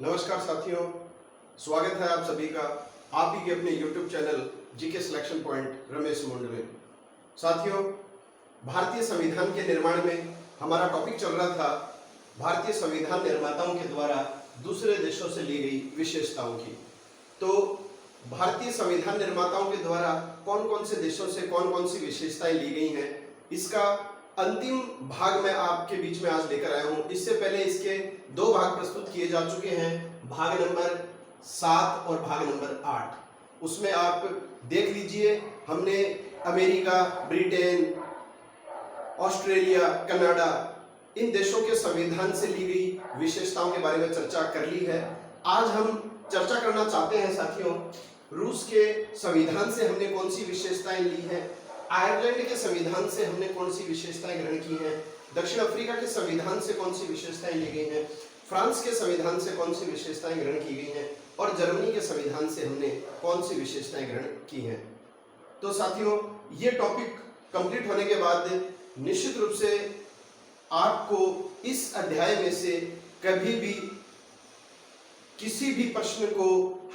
नमस्कार साथियों, स्वागत है आप सभी का आप ही के अपने YouTube channel GK selection point Ramesh मुंड में। साथियों, भारतीय संविधान के निर्माण में हमारा टॉपिक चल रहा था भारतीय संविधान निर्माताओं के द्वारा दूसरे देशों से ली गई विशेषताओं की। तो भारतीय संविधान निर्माताओं के द्वारा कौन कौन से देशों से कौन कौन सी विशेषताएं ली गई हैं, इसका अंतिम भाग मैं आपके बीच में आज लेकर आया हूं। इससे पहले इसके दो भाग प्रस्तुत किए जा चुके हैं, भाग नंबर 7 और भाग नंबर 8। उसमें आप देख लीजिए, हमने अमेरिका, ब्रिटेन, ऑस्ट्रेलिया, कनाडा, इन देशों के संविधान से ली गई विशेषताओं के बारे में चर्चा कर ली है। आज हम चर्चा करना चाहते हैं साथियों, रूस के संविधान से हमने कौन सी विशेषताएं ली हैं, आयरलैंड के संविधान से हमने कौन सी विशेषताएं ग्रहण की हैं, दक्षिण अफ्रीका के संविधान से कौन सी विशेषताएं ली गई हैं, फ्रांस के संविधान से कौन सी विशेषताएं ग्रहण की गई हैं और जर्मनी के संविधान से हमने कौन सी विशेषताएं ग्रहण की हैं। तो साथियों, ये टॉपिक कंप्लीट होने के बाद निश्चित रूप से आपको इस अध्याय में से कभी भी किसी भी प्रश्न को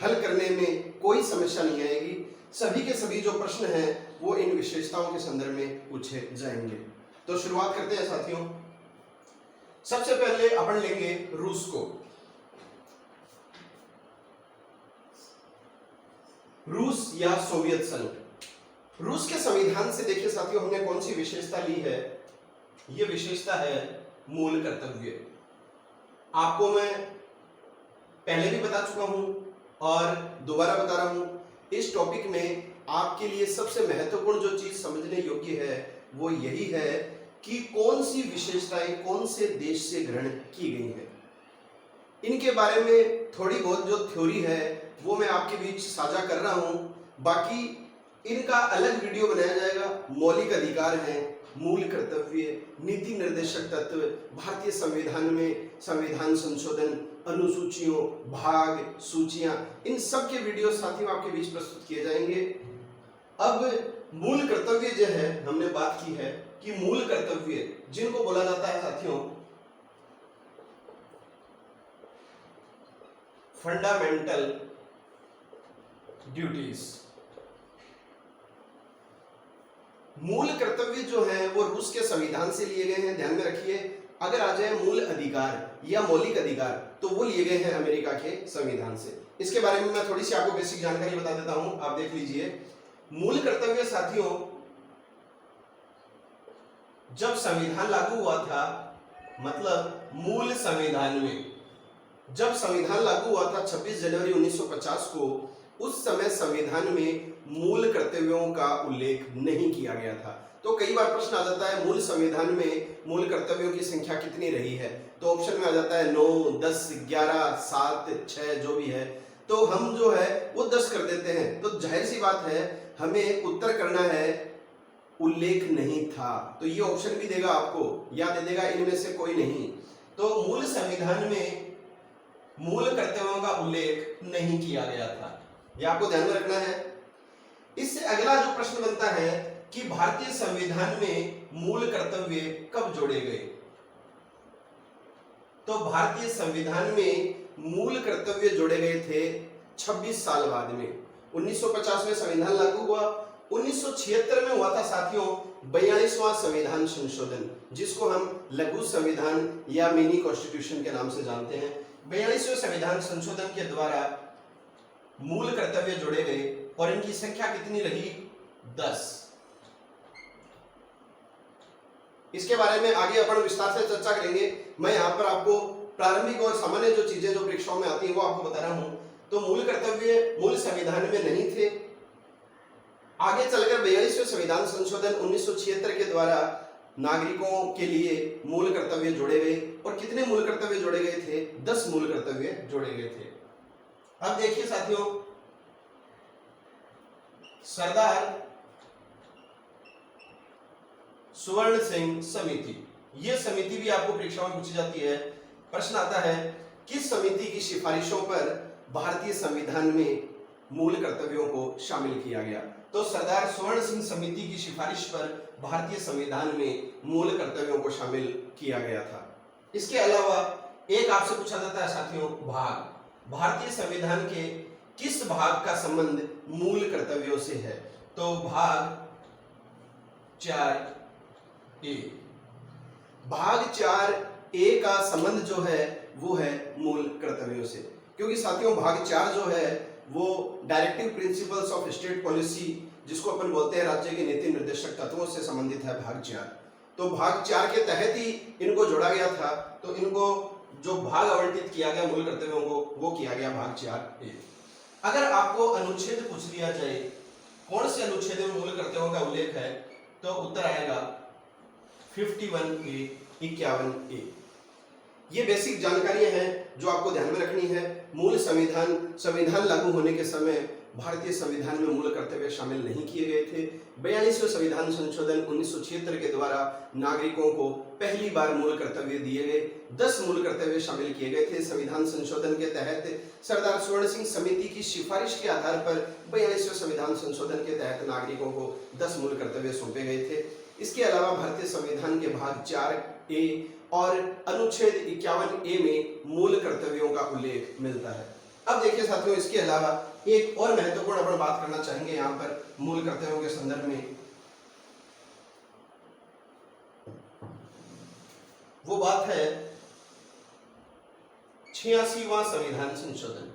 हल करने में कोई समस्या नहीं आएगी। सभी के सभी जो प्रश्न हैं वो इन विशेषताओं के संदर्भ में पूछे जाएंगे। तो शुरुआत करते हैं साथियों। सबसे पहले अपन लेंगे रूस को। रूस या सोवियत संघ। रूस के संविधान से देखिए साथियों, हमने कौन सी विशेषता ली है। यह विशेषता है मूल कर्तव्य। आपको मैं पहले भी बता चुका हूं और दोबारा बता रहा हूं, इस टॉपिक में आपके लिए सबसे महत्वपूर्ण जो चीज समझने योग्य है वो यही है कि कौन सी विशेषताएं कौन से देश से ग्रहण की गई हैं। इनके बारे में थोड़ी बहुत जो थ्योरी है वो मैं आपके बीच साझा कर रहा हूं, बाकी इनका अलग वीडियो बनाया जाएगा। मौलिक अधिकार हैं, मूल कर्तव्य, नीति निर्देशक तत्व, भारतीय संविधान में संविधान संशोधन, अनुसूचियों, भाग, सूचियां, इन सब के वीडियो साथियों आपके बीच प्रस्तुत किए जाएंगे। अब मूल कर्तव्य जो है, हमने बात की है कि मूल कर्तव्य जिनको बोला जाता है साथियों फंडामेंटल ड्यूटीज। मूल कर्तव्य जो है वो रूस के संविधान से लिए गए हैं, ध्यान में रखिए। अगर आ जाए मूल अधिकार या मौलिक अधिकार तो वो लिए गए हैं अमेरिका के संविधान से। इसके बारे में मैं थोड़ी सी आपको बेसिक जानकारी बता देता हूं, आप देख लीजिए। मूल कर्तव्य साथियों, जब संविधान लागू हुआ था, मतलब मूल संविधान में जब संविधान लागू हुआ था 26 जनवरी 1950 को, उस समय संविधान में मूल कर्तव्यों का उल्लेख नहीं किया गया था। तो कई बार प्रश्न आ जाता है मूल संविधान में मूल कर्तव्यों की संख्या कितनी रही है, तो ऑप्शन में आ जाता है 9, 10, 11, 7, 6 जो भी है। तो हम जो है वो 10 कर देते हैं। तो जाहिर सी बात है हमें उत्तर करना है उल्लेख नहीं था, तो ये ऑप्शन भी देगा आपको या दे देगा इनमें से कोई नहीं। तो मूल संविधान में मूल कर्तव्यों का उल्लेख नहीं किया गया था, यह आपको ध्यान में रखना है। इससे अगला जो प्रश्न बनता है कि भारतीय संविधान में मूल कर्तव्य कब जोड़े गए। तो भारतीय संविधान में मूल कर्तव्य जोड़े गए थे 26 साल बाद में। 1950 में संविधान लागू हुआ, 1976 में हुआ था साथियों 42वां संविधान संशोधन, जिसको हम लघु संविधान या मिनी कॉन्स्टिट्यूशन के नाम से जानते हैं। 42वें संविधान संशोधन के द्वारा मूल कर्तव्य जोड़े गए और इनकी संख्या कितनी रही? 10। इसके बारे में आगे अपन विस्तार से चर्चा करेंगे। मैं यहाँ पर आपको प्रारंभिक और सामान्य जो चीजें जो परीक्षाओं में आती है वो आपको बता रहा हूं। तो मूल कर्तव्य मूल संविधान में नहीं थे। आगे चलकर 42वें संविधान संशोधन 1976 के द्वारा नागरिकों के लिए मूल कर्तव्य जोड़े गए। और कितने मूल कर्तव्य जोड़े गए थे? 10 मूल कर्तव्य जोड़े गए थे। अब देखिए साथियों, सरदार सुवर्ण सिंह समिति, यह समिति भी आपको परीक्षाओं में पूछी जाती है। प्रश्न आता है किस समिति की सिफारिशों पर भारतीय संविधान में मूल कर्तव्यों को शामिल किया गया? तो सरदार सुवर्ण सिंह समिति की सिफारिश पर भारतीय संविधान में मूल कर्तव्यों को शामिल किया गया था। इसके अलावा एक आपसे पूछा जाता है साथियों भाग, भारतीय संविधान के किस भाग का संबंध मूल कर्तव्यों से है? तो भाग 4A, भाग 4A का संबंध जो है वो है मूल कर्तव्यों से, क्योंकि साथियों भाग 4 जो है वो directive principles of state policy, जिसको अपन बोलते हैं राज्य के नीति निर्देशक तत्वों से संबंधित है भाग 4। तो भाग 4 के तहत ही इनको जोड़ा गया था, तो इनको जो भाग आवंटित किया गया मूल कर्तव्यों को वो किया गया भाग 4A। अगर आपको अनुच्छेद पूछ लिया जाए कौन से अनुच्छेद में मूल कर्तव्यों का उल्लेख है, तो उत्तर आएगा 51A, 51A। ये बेसिक जानकारियां हैं जो आपको ध्यान में रखनी है। मूल संविधान लागू होने के समय भारतीय संविधान में मूल कर्तव्य शामिल नहीं किए गए थे। 42वें संविधान संशोधन 1976 के द्वारा नागरिकों को पहली बार मूल कर्तव्य दिए गए। 10 मूल कर्तव्य शामिल किए गए थे। संविधान संशोधन के तहत सरदार स्वर्ण सिंह समिति की सिफारिश के आधार पर 42वें संविधान संशोधन के तहत नागरिकों को 10 मूल कर्तव्य सौंपे गए थे। इसके अलावा भारतीय संविधान के भाग 4A और अनुच्छेद 51A में मूल कर्तव्यों का उल्लेख मिलता है। अब देखिए साथियों, इसके अलावा एक और महत्वपूर्ण अपन बात करना चाहेंगे यहाँ पर मूल कर्तव्यों के संदर्भ में। वो बात है 86वां संविधान संशोधन।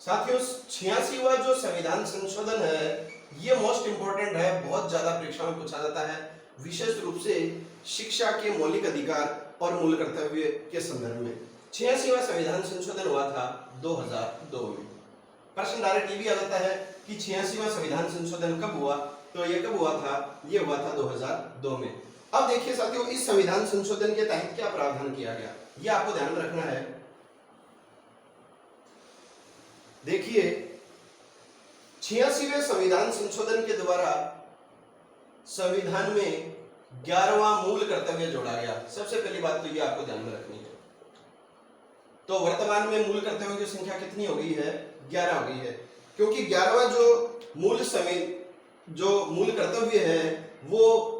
साथियों 86वां जो संविधान संशोधन है ये मोस्ट इंपोर्टेंट है, बहुत ज्यादा परीक्षा में पूछा जाता है, विशेष रूप से शिक्षा के मौलिक अधिकार और मूल कर्तव्य के संदर्भ में। 86वां संविधान संशोधन हुआ था 2002 में। प्रश्न डायरेक्ट ये भी आ जाता है कि 86वां संविधान संशोधन कब हुआ, तो ये कब हुआ था? ये हुआ था 2002 में। अब देखिए साथियों, इस संविधान संशोधन के तहत क्या प्रावधान किया गया, ये आपको ध्यान में रखना है। देखिए 86वें संविधान संशोधन के द्वारा संविधान में 11वां मूल कर्तव्य जोड़ा गया। सबसे पहली बात तो ये आपको ध्यान में रखनी है। तो वर्तमान में मूल कर्तव्यों की संख्या कितनी हो गई है? 11 हो गई है, क्योंकि 11वां जो मूल कर्तव्य है वो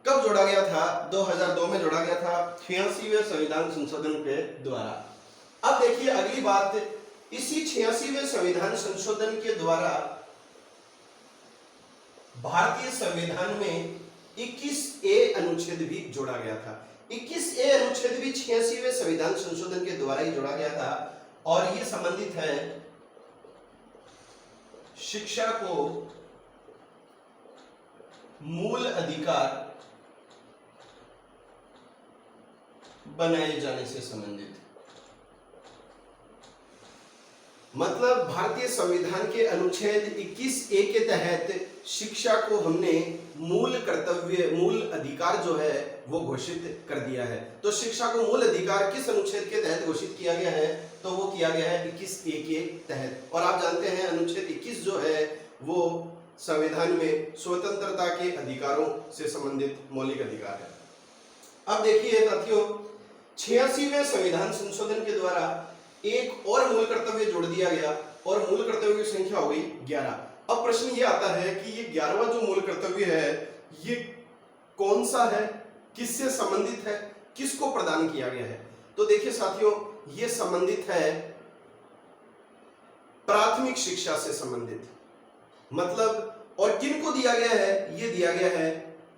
कब जोड़ा गया था? 2002 में जोड़ा गया था 86वें संविधान संशोधन के द्वारा। अब देखिए अगली बात, इसी 86वें संविधान संशोधन के द्वारा भारतीय संविधान में 21A अनुच्छेद भी जोड़ा गया था। 21A अनुच्छेद भी 86वें संविधान संशोधन के द्वारा ही जोड़ा गया था और ये संबंधित है शिक्षा को मूल अधिकार बनाए जाने से संबंधित। मतलब भारतीय संविधान के अनुच्छेद 21A के तहत शिक्षा को हमने मूल कर्तव्य, मूल अधिकार जो है वो घोषित कर दिया है। तो शिक्षा को मूल अधिकार किस अनुच्छेद के तहत घोषित किया गया है? तो वो किया गया है 21A के तहत। और आप जानते हैं अनुच्छेद 21 जो है वो संविधान में स्वतंत्रता के अधिकारों से संबंधित मौलिक अधिकार है। अब देखिए साथियों, 86वें संविधान संशोधन के द्वारा एक और मूल कर्तव्य जोड़ दिया गया और मूल कर्तव्य की संख्या हो गई 11। अब प्रश्न ये आता है कि ये 11वां जो मूल कर्तव्य है ये कौन सा है, किससे संबंधित है, किसको प्रदान किया गया है? तो देखिए साथियों, ये संबंधित है प्राथमिक शिक्षा से संबंधित। मतलब और किनको दिया गया है? ये दिया गया है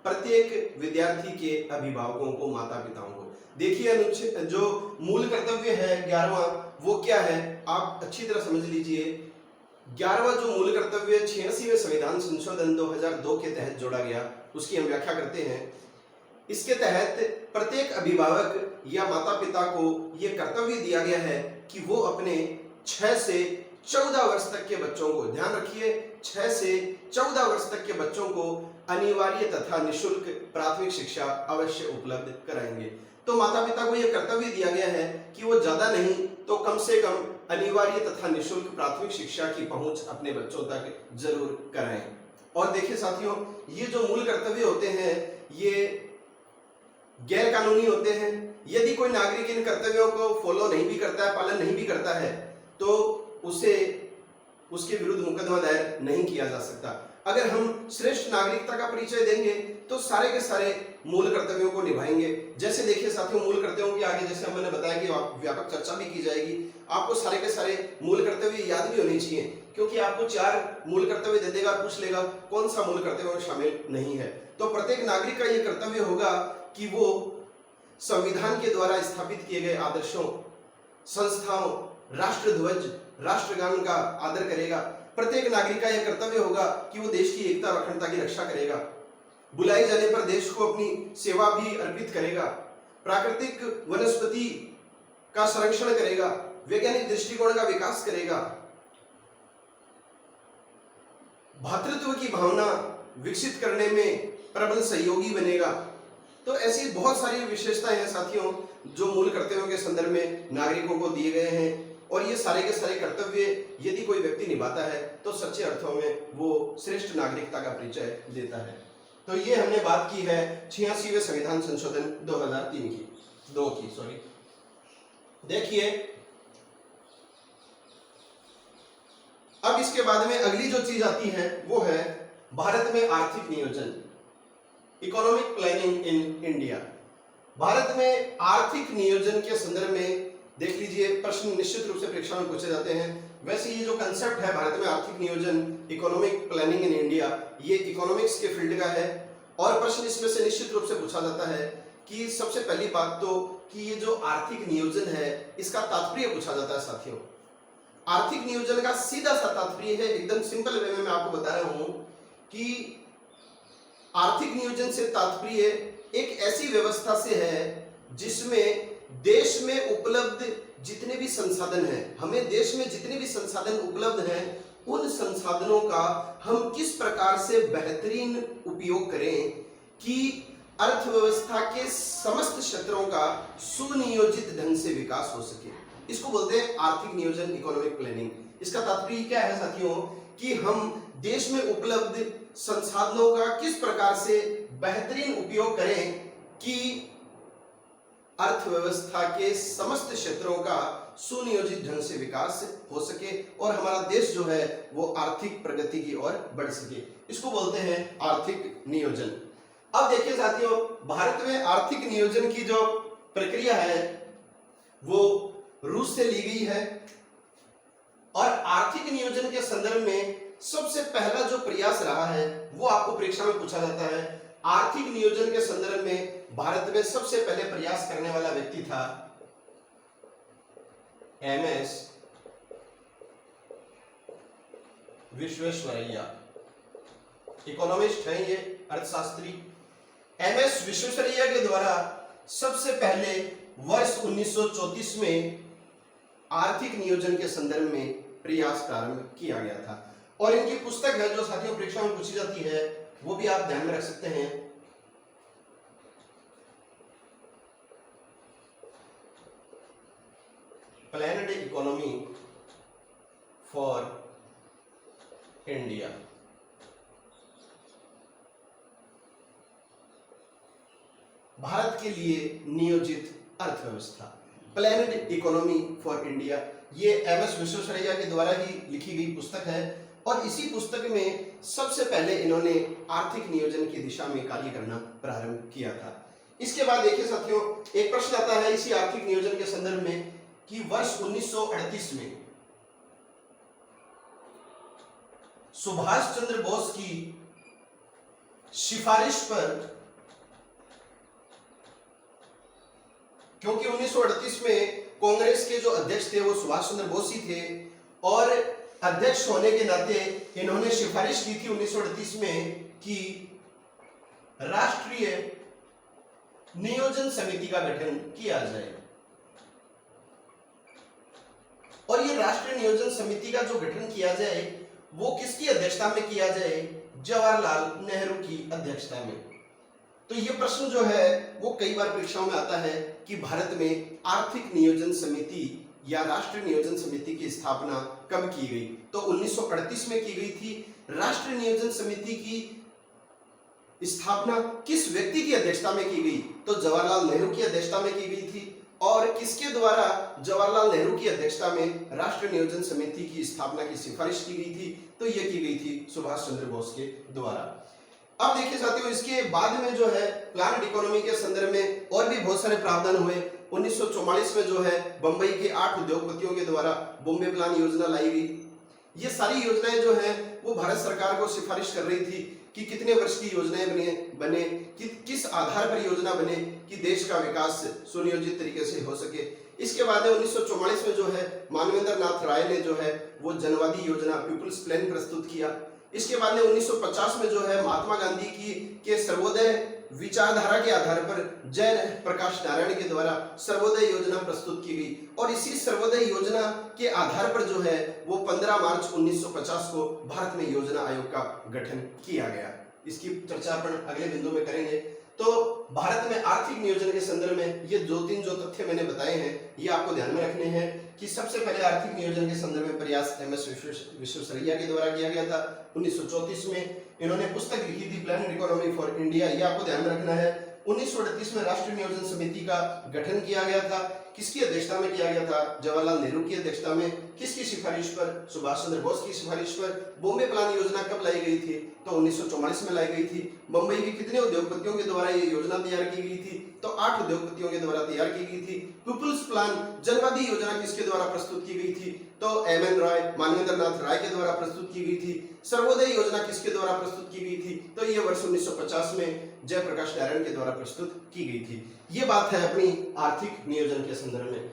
प्रत्येक विद्यार्थी के अभिभावकों को, माता पिताओं को। देखिए अनुच्छेद जो मूल कर्तव्य है 11वां वो क्या है, आप अच्छी तरह समझ लीजिए। 11वां जो मूल कर्तव्य 86वें संविधान संशोधन 2002 के तहत जोड़ा गया उसकी हम व्याख्या करते हैं। इसके तहत प्रत्येक अभिभावक या माता पिता को यह कर्तव्य दिया गया है कि वो अपने 6 से 14 वर्ष तक के बच्चों को, ध्यान रखिए 6 से 14 वर्ष तक के बच्चों को अनिवार्य तथा निःशुल्क प्राथमिक शिक्षा अवश्य उपलब्ध कराएंगे। तो माता पिता को यह कर्तव्य दिया गया है कि वो ज्यादा नहीं तो कम से कम अनिवार्य तथा निःशुल्क प्राथमिक शिक्षा की पहुंच अपने बच्चों तक जरूर कराएं। और देखिए साथियों, ये जो मूल कर्तव्य होते हैं ये गैर कानूनी होते हैं। यदि कोई नागरिक इन कर्तव्यों को फॉलो नहीं भी करता है, पालन नहीं भी करता है, तो उसे उसके विरुद्ध मुकदमा दायर नहीं किया जा सकता। अगर हम श्रेष्ठ नागरिकता का परिचय देंगे तो सारे के सारे मूल कर्तव्यों को निभाएंगे। जैसे देखिए साथियों, मूल कर्तव्यों की आगे जैसे मैंने बताया कि व्यापक चर्चा भी की जाएगी। आपको सारे के सारे मूल कर्तव्य याद भी होने चाहिए, क्योंकि आपको 4 मूल कर्तव्य दे देगा, पूछ लेगा कौन सा मूल कर्तव्य में शामिल नहीं है। तो प्रत्येक नागरिक का यह कर्तव्य होगा कि वो संविधान के द्वारा स्थापित किए गए आदर्शों, संस्थाओं, राष्ट्रध्वज, राष्ट्रगान का आदर करेगा। प्रत्येक नागरिक का यह कर्तव्य होगा कि वो देश की एकता और अखंडता की रक्षा करेगा। बुलाए जाने पर देश को अपनी सेवा भी अर्पित करेगा। प्राकृतिक वनस्पति का संरक्षण करेगा। वैज्ञानिक दृष्टिकोण का विकास करेगा। भातृत्व की भावना विकसित करने में प्रबल सहयोगी बनेगा। तो ऐसी बहुत सारी विशेषताएं हैं साथियों, जो मूल कर्तव्यों के संदर्भ में नागरिकों को दिए गए हैं। और ये सारे के सारे कर्तव्य यदि कोई व्यक्ति निभाता है तो सच्चे अर्थों में वो श्रेष्ठ नागरिकता का परिचय देता है। तो ये हमने बात की है 86वें संविधान संशोधन 2003 की। देखिए अब इसके बाद में अगली जो चीज आती है वो है भारत में आर्थिक नियोजन, economic planning in India. Bharat में आर्थिक नियोजन के संदर्भ में देख लीजिए, प्रश्न निश्चित रूप से परीक्षा में पूछे जाते हैं। वैसे ये जो कंसेप्ट है भारत में आर्थिक नियोजन, इकोनॉमिक प्लानिंग इन इंडिया, ये इकोनॉमिक्स के फील्ड का है। और प्रश्न इसमें से निश्चित रूप से पूछा जाता है कि सबसे पहली बात तो कि ये जो आर्थिक नियोजन है इसका तात्पर्य पूछा जाता है साथियों। आर्थिक नियोजन का सीधा सा तात्पर्य है, एकदम सिंपल वे में मैं आपको बता रहा हूं कि आर्थिक नियोजन से तात्पर्य एक ऐसी व्यवस्था से है जिसमें देश में उपलब्ध जितने भी संसाधन हैं, हमें देश में जितने भी संसाधन उपलब्ध हैं, उन संसाधनों का हम किस प्रकार से बेहतरीन उपयोग करें कि अर्थव्यवस्था के समस्त क्षेत्रों का सुनियोजित ढंग से विकास हो सके। इसको बोलते हैं आर्थिक नियोजन, इकोनॉमिक प्लानिंग। इसका तात्पर्य क्या है साथियों कि हम देश में उपलब्ध संसाधनों का किस प्रकार से बेहतरीन उपयोग करें कि अर्थव्यवस्था के समस्त क्षेत्रों का सुनियोजित ढंग से विकास हो सके और हमारा देश जो है वो आर्थिक प्रगति की ओर बढ़ सके। इसको बोलते हैं आर्थिक नियोजन। अब देखिए साथियों, भारत में आर्थिक नियोजन की जो प्रक्रिया है वो रूस से ली गई है। और आर्थिक नियोजन के संदर्भ में सबसे पहला जो प्रयास रहा है वो आपको परीक्षा में पूछा जाता है। आर्थिक नियोजन के संदर्भ में भारत में सबसे पहले प्रयास करने वाला व्यक्ति था एमएस विश्वेश्वरैया। इकोनॉमिस्ट हैं ये, अर्थशास्त्री। एमएस विश्वेश्वरैया के द्वारा सबसे पहले वर्ष 1934 में आर्थिक नियोजन के संदर्भ में प्रयास प्रारंभ किया गया था। और इनकी पुस्तक है जो साथियों परीक्षा में पूछी जाती है, वो भी आप ध्यान में रख सकते हैं। Planned economy for India. Bharat के लिए नियोजित अर्थव्यवस्था, प्लान्ड इकोनॉमी फॉर इंडिया, ये एमएस विश्वेश्वरैया के द्वारा ही लिखी गई पुस्तक है। और इसी पुस्तक में सबसे पहले इन्होंने आर्थिक नियोजन की दिशा में कार्य करना प्रारंभ किया था। इसके बाद देखिए साथियों, एक प्रश्न आता है इसी आर्थिक नियोजन के संदर्भ में कि वर्ष 1938 में सुभाष चंद्र बोस की सिफारिश पर, क्योंकि 1938 में कांग्रेस के जो अध्यक्ष थे वो सुभाष चंद्र बोस ही थे और अध्यक्ष होने के नाते इन्होंने सिफारिश की थी 1938 में कि राष्ट्रीय नियोजन समिति का गठन किया जाए। और ये राष्ट्रीय नियोजन समिति का जो गठन किया जाए वो किसकी अध्यक्षता में किया जाए? जवाहरलाल नेहरू की अध्यक्षता में। तो ये प्रश्न जो है वो कई बार परीक्षाओं में आता है कि भारत में आर्थिक नियोजन समिति या राष्ट्रीय नियोजन समिति की स्थापना कब की गई? तो 1938 में की गई थी। राष्ट्रीय नियोजन समिति की स्थापना किस व्यक्ति की अध्यक्षता में की गई? तो जवाहरलाल नेहरू की अध्यक्षता में की गई थी। और किसके द्वारा जवाहरलाल नेहरू की अध्यक्षता में राष्ट्रीय नियोजन समिति की स्थापना की सिफारिश की गई थी? तो यह की गई थी सुभाष चंद्र बोस के द्वारा। अब देखिए साथियों, इसके बाद में जो है प्लान्ड इकोनॉमी के संदर्भ में और भी बहुत सारे प्रावधान हुए। 1944 में जो है बंबई के 8 उद्योगपतियों के द्वारा बॉम्बे प्लान योजना लाई गई। ये सारी योजनाएं जो है वो भारत सरकार को सिफारिश कर रही थी कि कितने वर्ष की योजनाएं बने किस आधार पर योजना बने कि देश का विकास सुनियोजित तरीके से हो सके। इसके बाद 1944 में जो है मानवेंद्र नाथ राय ने जो है वो जनवादी योजना पीपुल्स प्लान प्रस्तुत किया। इसके बाद में 1950 में जो है महात्मा गांधी की के सर्वोदय विचारधारा के आधार पर जय प्रकाश नारायण के द्वारा सर्वोदय योजना प्रस्तुत की गई और इसी सर्वोदय योजना के आधार पर जो है वो 15 मार्च 1950 को भारत में योजना आयोग का गठन किया गया। इसकी चर्चा अपन अगले बिंदु में करेंगे। तो भारत में आर्थिक नियोजन के संदर्भ में ये दो तीन जो तथ्य मैंने बताए हैं ये आपको ध्यान में रखने हैं कि सबसे पहले आर्थिक नियोजन के संदर्भ में प्रयास एमएस विश्वेश्वरैया के द्वारा किया गया था। 1934 में इन्होंने पुस्तक लिखी थी प्लान इकोनॉमी फॉर इंडिया, ये आपको ध्यान में रखना है। 1938 में राष्ट्रीय नियोजन समिति का गठन किया गया था। किसकी अध्यक्षता में किया गया था? जवाहरलाल नेहरू की अध्यक्षता में। किसकी सिफारिश पर? सुभाष चंद्र बोस की सिफारिश पर। बॉम्बे प्लान योजना कब लाई गई थी? तो 1944 में लाई गई थी। बंबई के कितने उद्योगपतियों के द्वारा ये योजना तैयार की गई थी? तो 8 उद्योगपतियों के द्वारा तैयार की गई थी। पीपुल्स प्लान जनवादी योजना किसके द्वारा प्रस्तुत की गई थी? तो एमएन रॉय मानवेंद्र नाथ राय के द्वारा प्रस्तुत की गई थी। सर्वोदय योजना किसके द्वारा प्रस्तुत की गई थी? तो ये वर्ष 1950 में जयप्रकाश नारायण के द्वारा प्रस्तुत की गई थी। ये बात है अपनी आर्थिक नियोजन के संदर्भ में।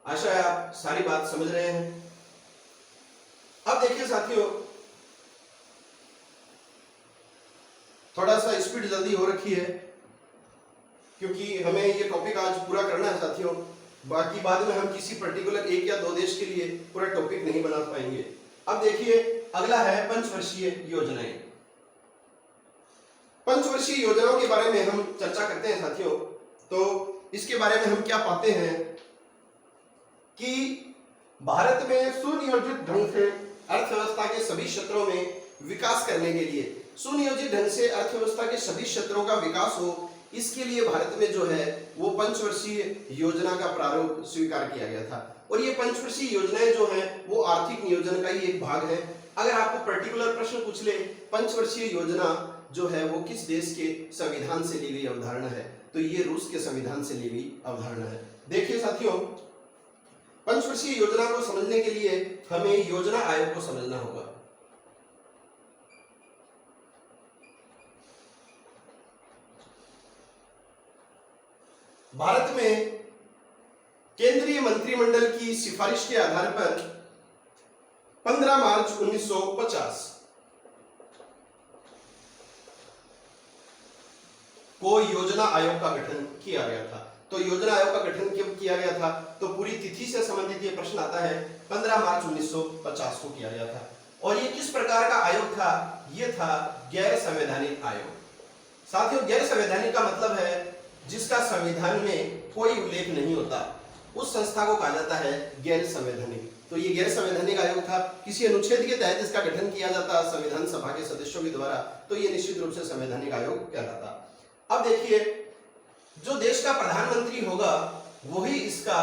आशा है आप सारी बात समझ रहे हैं। अब देखिए साथियों, थोड़ा सा स्पीड जल्दी हो रखी है क्योंकि हमें ये टॉपिक आज पूरा करना है साथियों। बाकी बाद में हम किसी पर्टिकुलर एक या दो देश के लिए पूरा टॉपिक नहीं बना पाएंगे। अब देखिए अगला है पंचवर्षीय योजनाएं। पंचवर्षीय योजनाओं के बारे में हम चर्चा करते हैं साथियों। तो इसके बारे में हम क्या पाते हैं कि भारत में सुनियोजित ढंग से अर्थव्यवस्था के सभी क्षेत्रों में विकास करने के लिए, सुनियोजित ढंग से अर्थव्यवस्था के सभी क्षेत्रों का विकास हो, इसके लिए भारत में जो है वो पंचवर्षीय योजना का प्रारूप स्वीकार किया गया था। और ये पंचवर्षीय योजनाएं जो हैं वो आर्थिक नियोजन का ही एक भाग है। अगर आपको पर्टिकुलर प्रश्न पूछ ले पंचवर्षीय योजना जो है वो किस देश के संविधान से ली गई अवधारणा है, तो ये रूस के संविधान से ली गई अवधारणा है। देखिए साथियों, पंचवर्षीय योजना को समझने के लिए हमें योजना आयोग को समझना होगा। भारत में केंद्रीय मंत्रिमंडल की सिफारिश के आधार पर 15 मार्च 1950 को योजना आयोग का गठन किया गया था। तो योजना आयोग का गठन क्यों किया गया था? तो पूरी तिथि से संबंधित ये प्रश्न आता है। 15 मार्च 1950 को किया गया था। और ये किस प्रकार का आयोग था? ये था गैर संवैधानिक आयोग। साथियों, गैर संवैधानिक का मतलब है जिसका संविधान में कोई उल्लेख नहीं होता, उस संस्था को कहा जाता है गैर संवैधानिक। तो ये गैर संवैधानिक आयोग था। किसी अनुच्छेद के तहत इसका गठन किया जाता संविधान सभा के सदस्यों के द्वारा, तो ये निश्चित रूप से संवैधानिक आयोग कहलाता। अब देखिए, जो देश का प्रधानमंत्री होगा वही इसका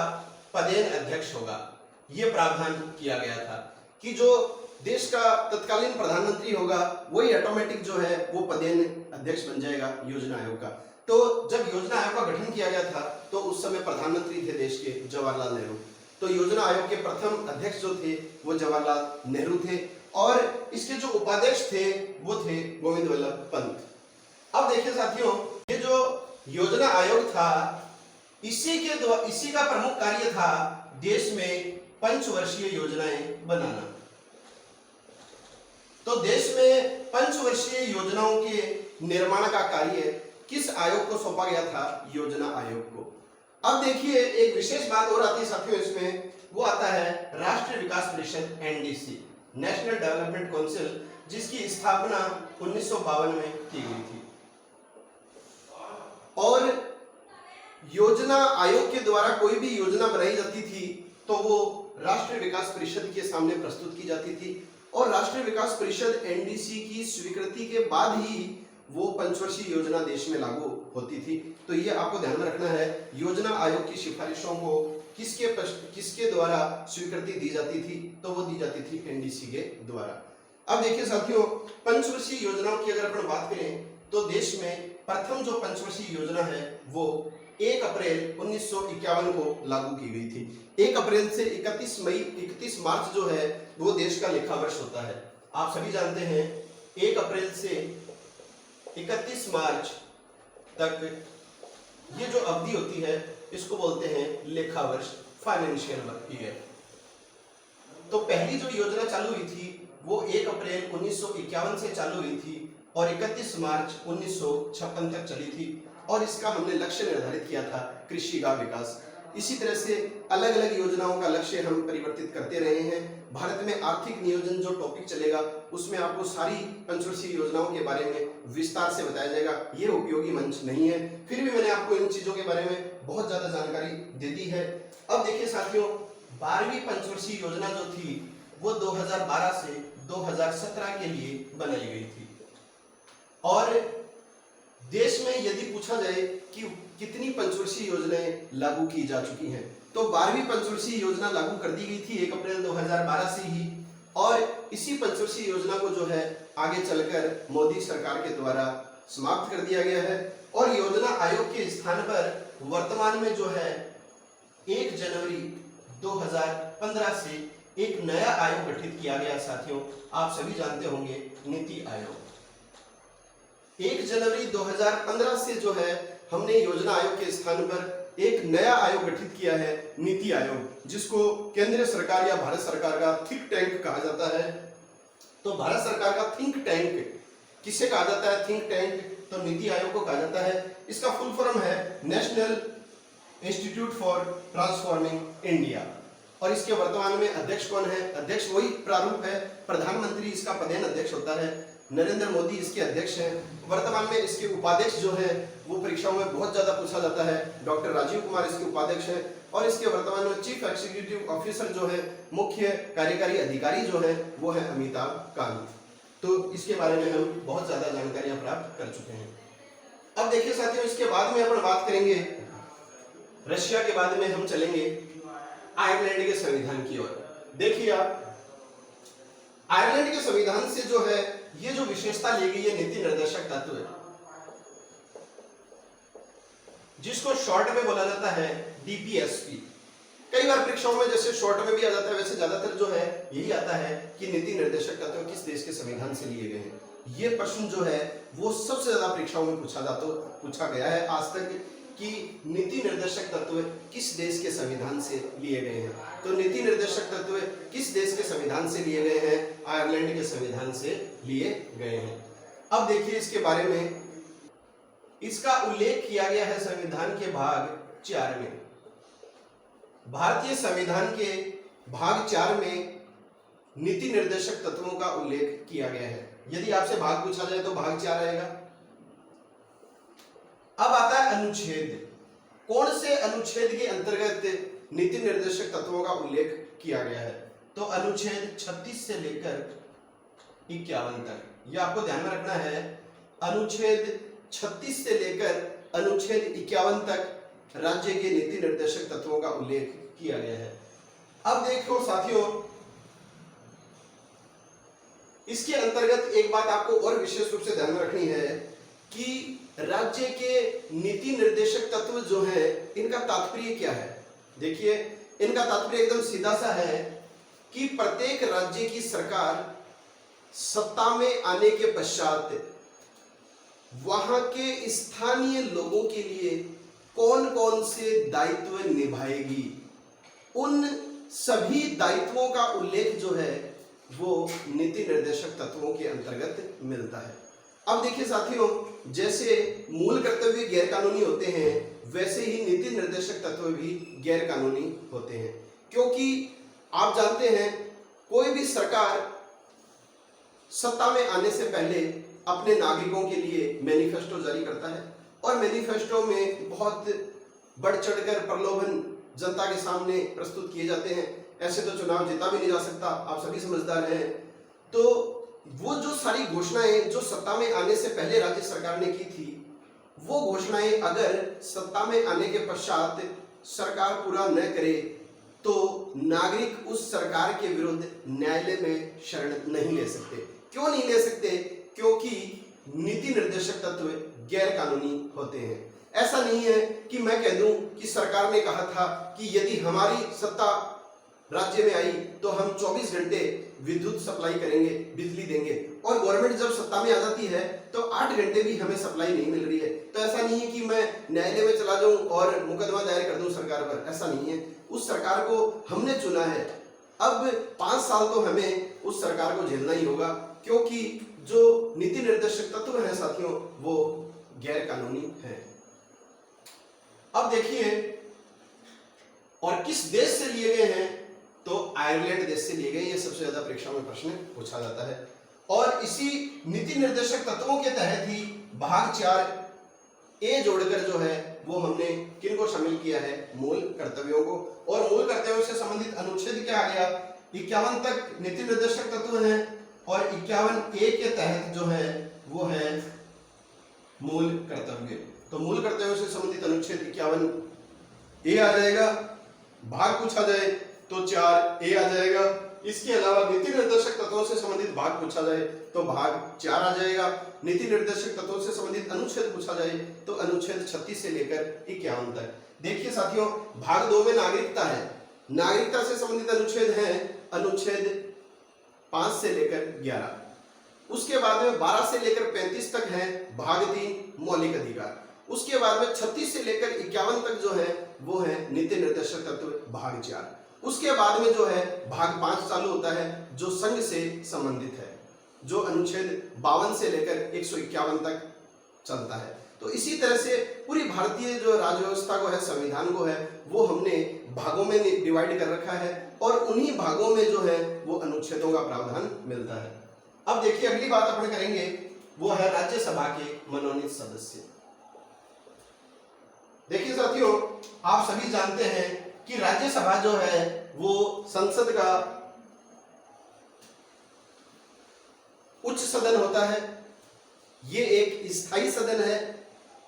पदेन अध्यक्ष होगा। ये प्रावधान किया गया था कि जो देश का तत्कालीन प्रधानमंत्री होगा वही ऑटोमेटिक जो है वो पदेन अध्यक्ष बन जाएगा योजना आयोग का। तो जब योजना आयोग का गठन किया गया था तो उस समय प्रधानमंत्री थे देश के जवाहरलाल नेहरू। तो योजना आयोग के प्रथम अध्यक्ष जो थे वो जवाहरलाल नेहरू थे और इसके जो उपाध्यक्ष थे वो थे गोविंद वल्लभ पंत। अब देखिए साथियों, ये जो योजना आयोग था इसी का प्रमुख कार्य था देश में पंचवर्षीय योजनाएं बनाना। तो देश में पंचवर्षीय योजनाओं के निर्माण का कार्य किस आयोग को सौंपा गया था? योजना आयोग को। अब देखिए, एक विशेष बात और आती है साथियों इसमें, वो आता है राष्ट्रीय विकास परिषद एनडीसी, नेशनल डेवलपमेंट काउंसिल, जिसकी स्थापना 1952 में की गई थी। और योजना आयोग के द्वारा कोई भी योजना बनाई जाती थी तो वो राष्ट्रीय विकास परिषद के सामने प्रस्तुत की जाती थी और राष्ट्रीय विकास परिषद एनडीसी की स्वीकृति के बाद ही वो पंचवर्षीय योजना देश में लागू होती थी। तो ये आपको ध्यान में रखना है, योजना आयोग की सिफारिशों को किसके द्वारा स्वीकृति दी जाती थी? तो वो दी जाती थी एनडीसी के द्वारा। अब देखिए साथियों, पंचवर्षीय योजनाओं की अगर अपन बात करें तो देश में प्रथम जो पंचवर्षीय योजना है वो 1 अप्रैल 1951 को लागू की गई थी। 1 अप्रैल से 31 मार्च जो है वो देश का लेखा वर्ष होता है। आप सभी जानते हैं 1 अप्रैल से 31 मार्च तक ये जो अवधि होती है इसको बोलते हैं लेखा वर्ष, फाइनेंशियल ईयर। तो पहली जो योजना चालू हुई थी वो 1 अप्रैल 1951 से चालू हुई थी और 31 मार्च 1956 तक चली थी और इसका हमने लक्ष्य निर्धारित किया था कृषि का विकास। इसी तरह से अलग अलग योजनाओं का लक्ष्य हम परिवर्तित करते रहे हैं। भारत में आर्थिक नियोजन जो टॉपिक चलेगा उसमें आपको सारी पंचवर्षीय योजनाओं के बारे में विस्तार से बताया जाएगा। ये उपयोगी मंच नहीं है, फिर भी मैंने आपको इन चीजों के बारे में बहुत ज्यादा जानकारी दे दी है। अब देखिए साथियों, 12वीं पंचवर्षीय योजना जो थी वो 2012 से 2017 के लिए बनाई गई थी और देश में यदि पूछा जाए कि कितनी पंचवर्षीय योजनाएं लागू की जा चुकी हैं तो 12वीं पंचवर्षीय योजना लागू कर दी गई थी 1 अप्रैल 2012 से ही और इसी पंचवर्षीय योजना को जो है आगे चलकर मोदी सरकार के द्वारा समाप्त कर दिया गया है और योजना आयोग के स्थान पर वर्तमान में जो है 1 जनवरी 2015 से एक नया आयोग गठित किया गया। साथियों, आप सभी जानते होंगे नीति आयोग। 1 जनवरी 2015 से जो है हमने योजना आयोग के स्थान पर एक नया आयोग गठित किया है, नीति आयोग, जिसको केंद्र सरकार या भारत सरकार का थिंक टैंक कहा जाता है। तो भारत सरकार का थिंक टैंक किसे कहा जाता है? थिंक टैंक तो नीति आयोग को कहा जाता है। इसका फुल फॉर्म है national institute for transforming India और इसके वर्तमान में अध्यक्ष कौन है? अध्यक्ष वही प्रारूप है, प्रधानमंत्री इसका पदेन अध्यक्ष होता है, नरेंद्र मोदी इसके अध्यक्ष हैं। वर्तमान में इसके उपाध्यक्ष जो है वो परीक्षाओं में बहुत ज्यादा पूछा जाता है, डॉक्टर राजीव कुमार इसके उपाध्यक्ष हैं और इसके वर्तमान में चीफ एग्जीक्यूटिव ऑफिसर जो है, मुख्य कार्यकारी अधिकारी जो है वो है अमिताभ कांत। तो इसके बारे में हम बहुत ज्यादा जानकारियां प्राप्त कर चुके हैं। अब देखिए साथियों, इसके बाद में अपन बात करेंगे रशिया के बाद में हम चलेंगे आयरलैंड के संविधान की ओर। देखिए आप, आयरलैंड के संविधान से जो है ये जो विशेषता ली गई है नीति निर्देशक तत्व, जिसको शॉर्ट में बोला जाता है डीपीएसपी। कई बार परीक्षाओं में जैसे शॉर्ट में भी आ जाता है वैसे ज्यादातर जो है यही आता है कि नीति निर्देशक तत्व किस देश के संविधान से लिए गए हैं। ये प्रश्न जो है वो सबसे ज्यादा परीक्षाओं में पूछा गया है आज तक कि नीति निर्देशक तत्व किस देश के संविधान से लिए गए हैं। तो नीति निर्देशक तत्व किस देश के संविधान से लिए गए हैं? आयरलैंड के संविधान से लिए गए हैं। अब देखिए इसके बारे में, इसका उल्लेख किया गया है संविधान के भाग 4 में। भारतीय संविधान के भाग 4 में नीति निर्देशक तत्वों का उल्लेख किया गया है। यदि आपसे भाग पूछा जाए तो भाग 4 आएगा। अब आता है अनुच्छेद। कौन से अनुच्छेद के अंतर्गत नीति निर्देशक तत्वों का उल्लेख किया गया है? तो अनुच्छेद 36 से लेकर 51 तक, यह आपको ध्यान में रखना है। अनुच्छेद 36 से लेकर अनुच्छेद 51 तक राज्य के नीति निर्देशक तत्वों का उल्लेख किया गया है। अब देखो साथियों, इसके अंतर्गत एक बात आपको और विशेष रूप से ध्यान में रखनी है कि राज्य के नीति निर्देशक तत्व जो है इनका तात्पर्य क्या है। देखिए, इनका तात्पर्य एकदम सीधा सा है कि प्रत्येक राज्य की सरकार सत्ता में आने के पश्चात वहां के स्थानीय लोगों के लिए कौन कौन से दायित्व निभाएगी, उन सभी दायित्वों का उल्लेख जो है वो नीति निर्देशक तत्वों के अंतर्गत मिलता है। अब देखिए साथियों, जैसे मूल कर्तव्य गैर कानूनी होते हैं वैसे ही नीति निर्देशक तत्व भी गैर कानूनी होते हैं, क्योंकि आप जानते हैं कोई भी सरकार सत्ता में आने से पहले अपने नागरिकों के लिए मैनिफेस्टो जारी करता है और मैनिफेस्टो में बहुत बढ़ चढ़कर प्रलोभन जनता के सामने प्रस्तुत किए जाते हैं। ऐसे तो चुनाव जीता भी नहीं जा सकता, आप सभी समझदार हैं। तो वो जो सारी घोषणाएं जो सत्ता में आने से पहले राज्य सरकार ने की थी, वो घोषणाएं अगर सत्ता में आने के पश्चात सरकार पूरा न करे तो नागरिक उस सरकार के विरुद्ध न्यायालय में शरण नहीं ले सकते। क्यों नहीं ले सकते? क्योंकि नीति निर्देशक तत्व गैर कानूनी होते हैं। ऐसा नहीं है कि मैं कह दूं कि सरकार ने कहा था कि यदि हमारी सत्ता राज्य में आई तो हम 24 घंटे विद्युत सप्लाई करेंगे, बिजली देंगे, और गवर्नमेंट जब सत्ता में आ जाती है तो 8 घंटे भी हमें सप्लाई नहीं मिल रही है। तो ऐसा नहीं है कि मैं न्यायालय में चला जाऊं और मुकदमा दायर कर दूं सरकार पर, ऐसा नहीं है। उस सरकार को हमने चुना है, अब 5 साल तो हमें उस सरकार को झेलना ही होगा, क्योंकि जो नीति निर्देशक तत्व हैं साथियों वो गैर कानूनी है। अब देखिए, और किस देश से लिए गए हैं, तो आयरलैंड देश से लिए गए। ये सबसे ज्यादा परीक्षा में प्रश्न पूछा जाता है। और इसी नीति निर्देशक तत्वों के तहत ही भाग 4A जोड़कर जो है वो हमने किनको शामिल किया है, मूल कर्तव्यों को। और मूल कर्तव्यों से संबंधित अनुच्छेद क्या आ गया, 51 तक नीति निर्देशक तत्व हैं, और 51A के तहत जो है वो है मूल कर्तव्य। तो मूल कर्तव्यों से संबंधित अनुच्छेद 51A आ जाएगा। भाग पूछा जाए तो 4A आ जाएगा। इसके अलावा नीति निर्देशक तत्वों से संबंधित भाग पूछा जाए तो भाग 4 आ जाएगा। नीति निर्देशक तत्वों से संबंधित अनुच्छेद पूछा जाए तो अनुच्छेद 36 से लेकर 51 तक। देखिए साथियों, भाग 2 में नागरिकता है। नागरिकता से संबंधित अनुच्छेद हैं अनुच्छेद 5 से लेकर 11। उसके बाद में 12 से लेकर 35 तक है भाग 3 मौलिक अधिकार। उसके बाद में 36 से लेकर 51 तक जो है वो है नीति निर्देशक तत्व भाग 4। उसके बाद में जो है भाग 5 चालू होता है जो संघ से संबंधित है, जो अनुच्छेद 52 से लेकर 151 तक चलता है। तो इसी तरह से पूरी भारतीय जो राज्य व्यवस्था को है, संविधान को है, वो हमने भागों में डिवाइड कर रखा है, और उन्हीं भागों में जो है वो अनुच्छेदों का प्रावधान मिलता है। अब देखिए, अगली बात अपन करेंगे वो है राज्यसभा के मनोनीत सदस्य। देखिए साथियों, आप सभी जानते हैं कि राज्यसभा जो है वो संसद का उच्च सदन होता है। ये एक स्थायी सदन है।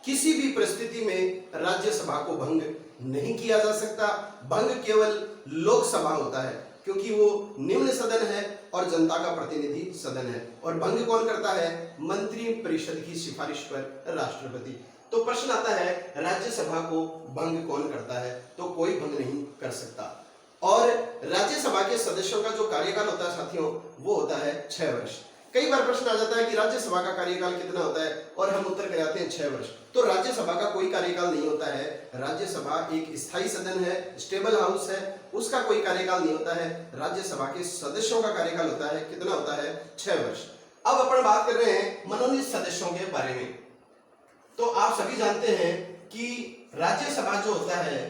किसी भी परिस्थिति में राज्यसभा को भंग नहीं किया जा सकता। भंग केवल लोकसभा होता है, क्योंकि वो निम्न सदन है और जनता का प्रतिनिधि सदन है। और भंग कौन करता है? मंत्री परिषद की सिफारिश पर राष्ट्रपति। तो प्रश्न आता है, राज्यसभा को भंग कौन करता है? तो कोई भंग नहीं कर सकता। और राज्यसभा के सदस्यों का जो कार्यकाल होता है साथियों, वो होता है 6 वर्ष। कई बार प्रश्न आ जाता है कि राज्यसभा का कार्यकाल कितना होता है, और हम उत्तर कर जाते हैं 6 वर्ष। तो राज्यसभा का कोई कार्यकाल नहीं होता है। राज्यसभा एक स्थायी सदन है, स्टेबल हाउस है, उसका कोई कार्यकाल नहीं होता है। राज्यसभा के सदस्यों का कार्यकाल होता है, कितना होता है? 6 वर्ष। अब अपन बात कर रहे हैं मनोनीत सदस्यों के बारे में। तो आप सभी जानते हैं कि राज्यसभा जो होता है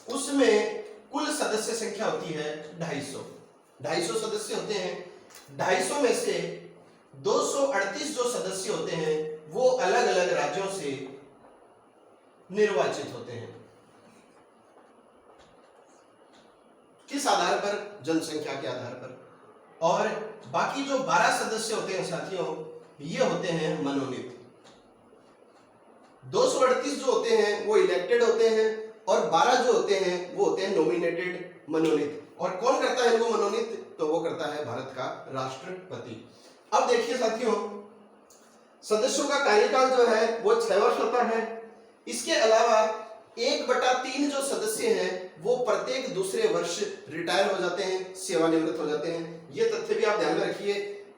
उसमें कुल सदस्य संख्या होती है 250 सदस्य होते हैं। 250 में से 238 जो सदस्य होते हैं वो अलग अलग राज्यों से निर्वाचित होते हैं। किस आधार पर? जनसंख्या के आधार पर। और बाकी जो 12 सदस्य होते हैं साथियों, ये होते हैं मनोनीत। 238 जो होते हैं वो इलेक्टेड होते हैं, और 12 जो होते हैं वो होते हैं नॉमिनेटेड, मनोनीत। और कौन करता है इनको मनोनीत? तो वो करता है भारत का राष्ट्रपति। अब देखिए साथियों, सदस्यों का कार्यकाल जो है वो 6 वर्ष होता है। इसके अलावा 1/3 जो सदस्य हैं वो प्रत्येक दूसरे वर्ष रिटायर हो जाते हैं, सेवानिवृत्त हो जाते हैं। ये तथ्य भी आप ध्यान में रखिए,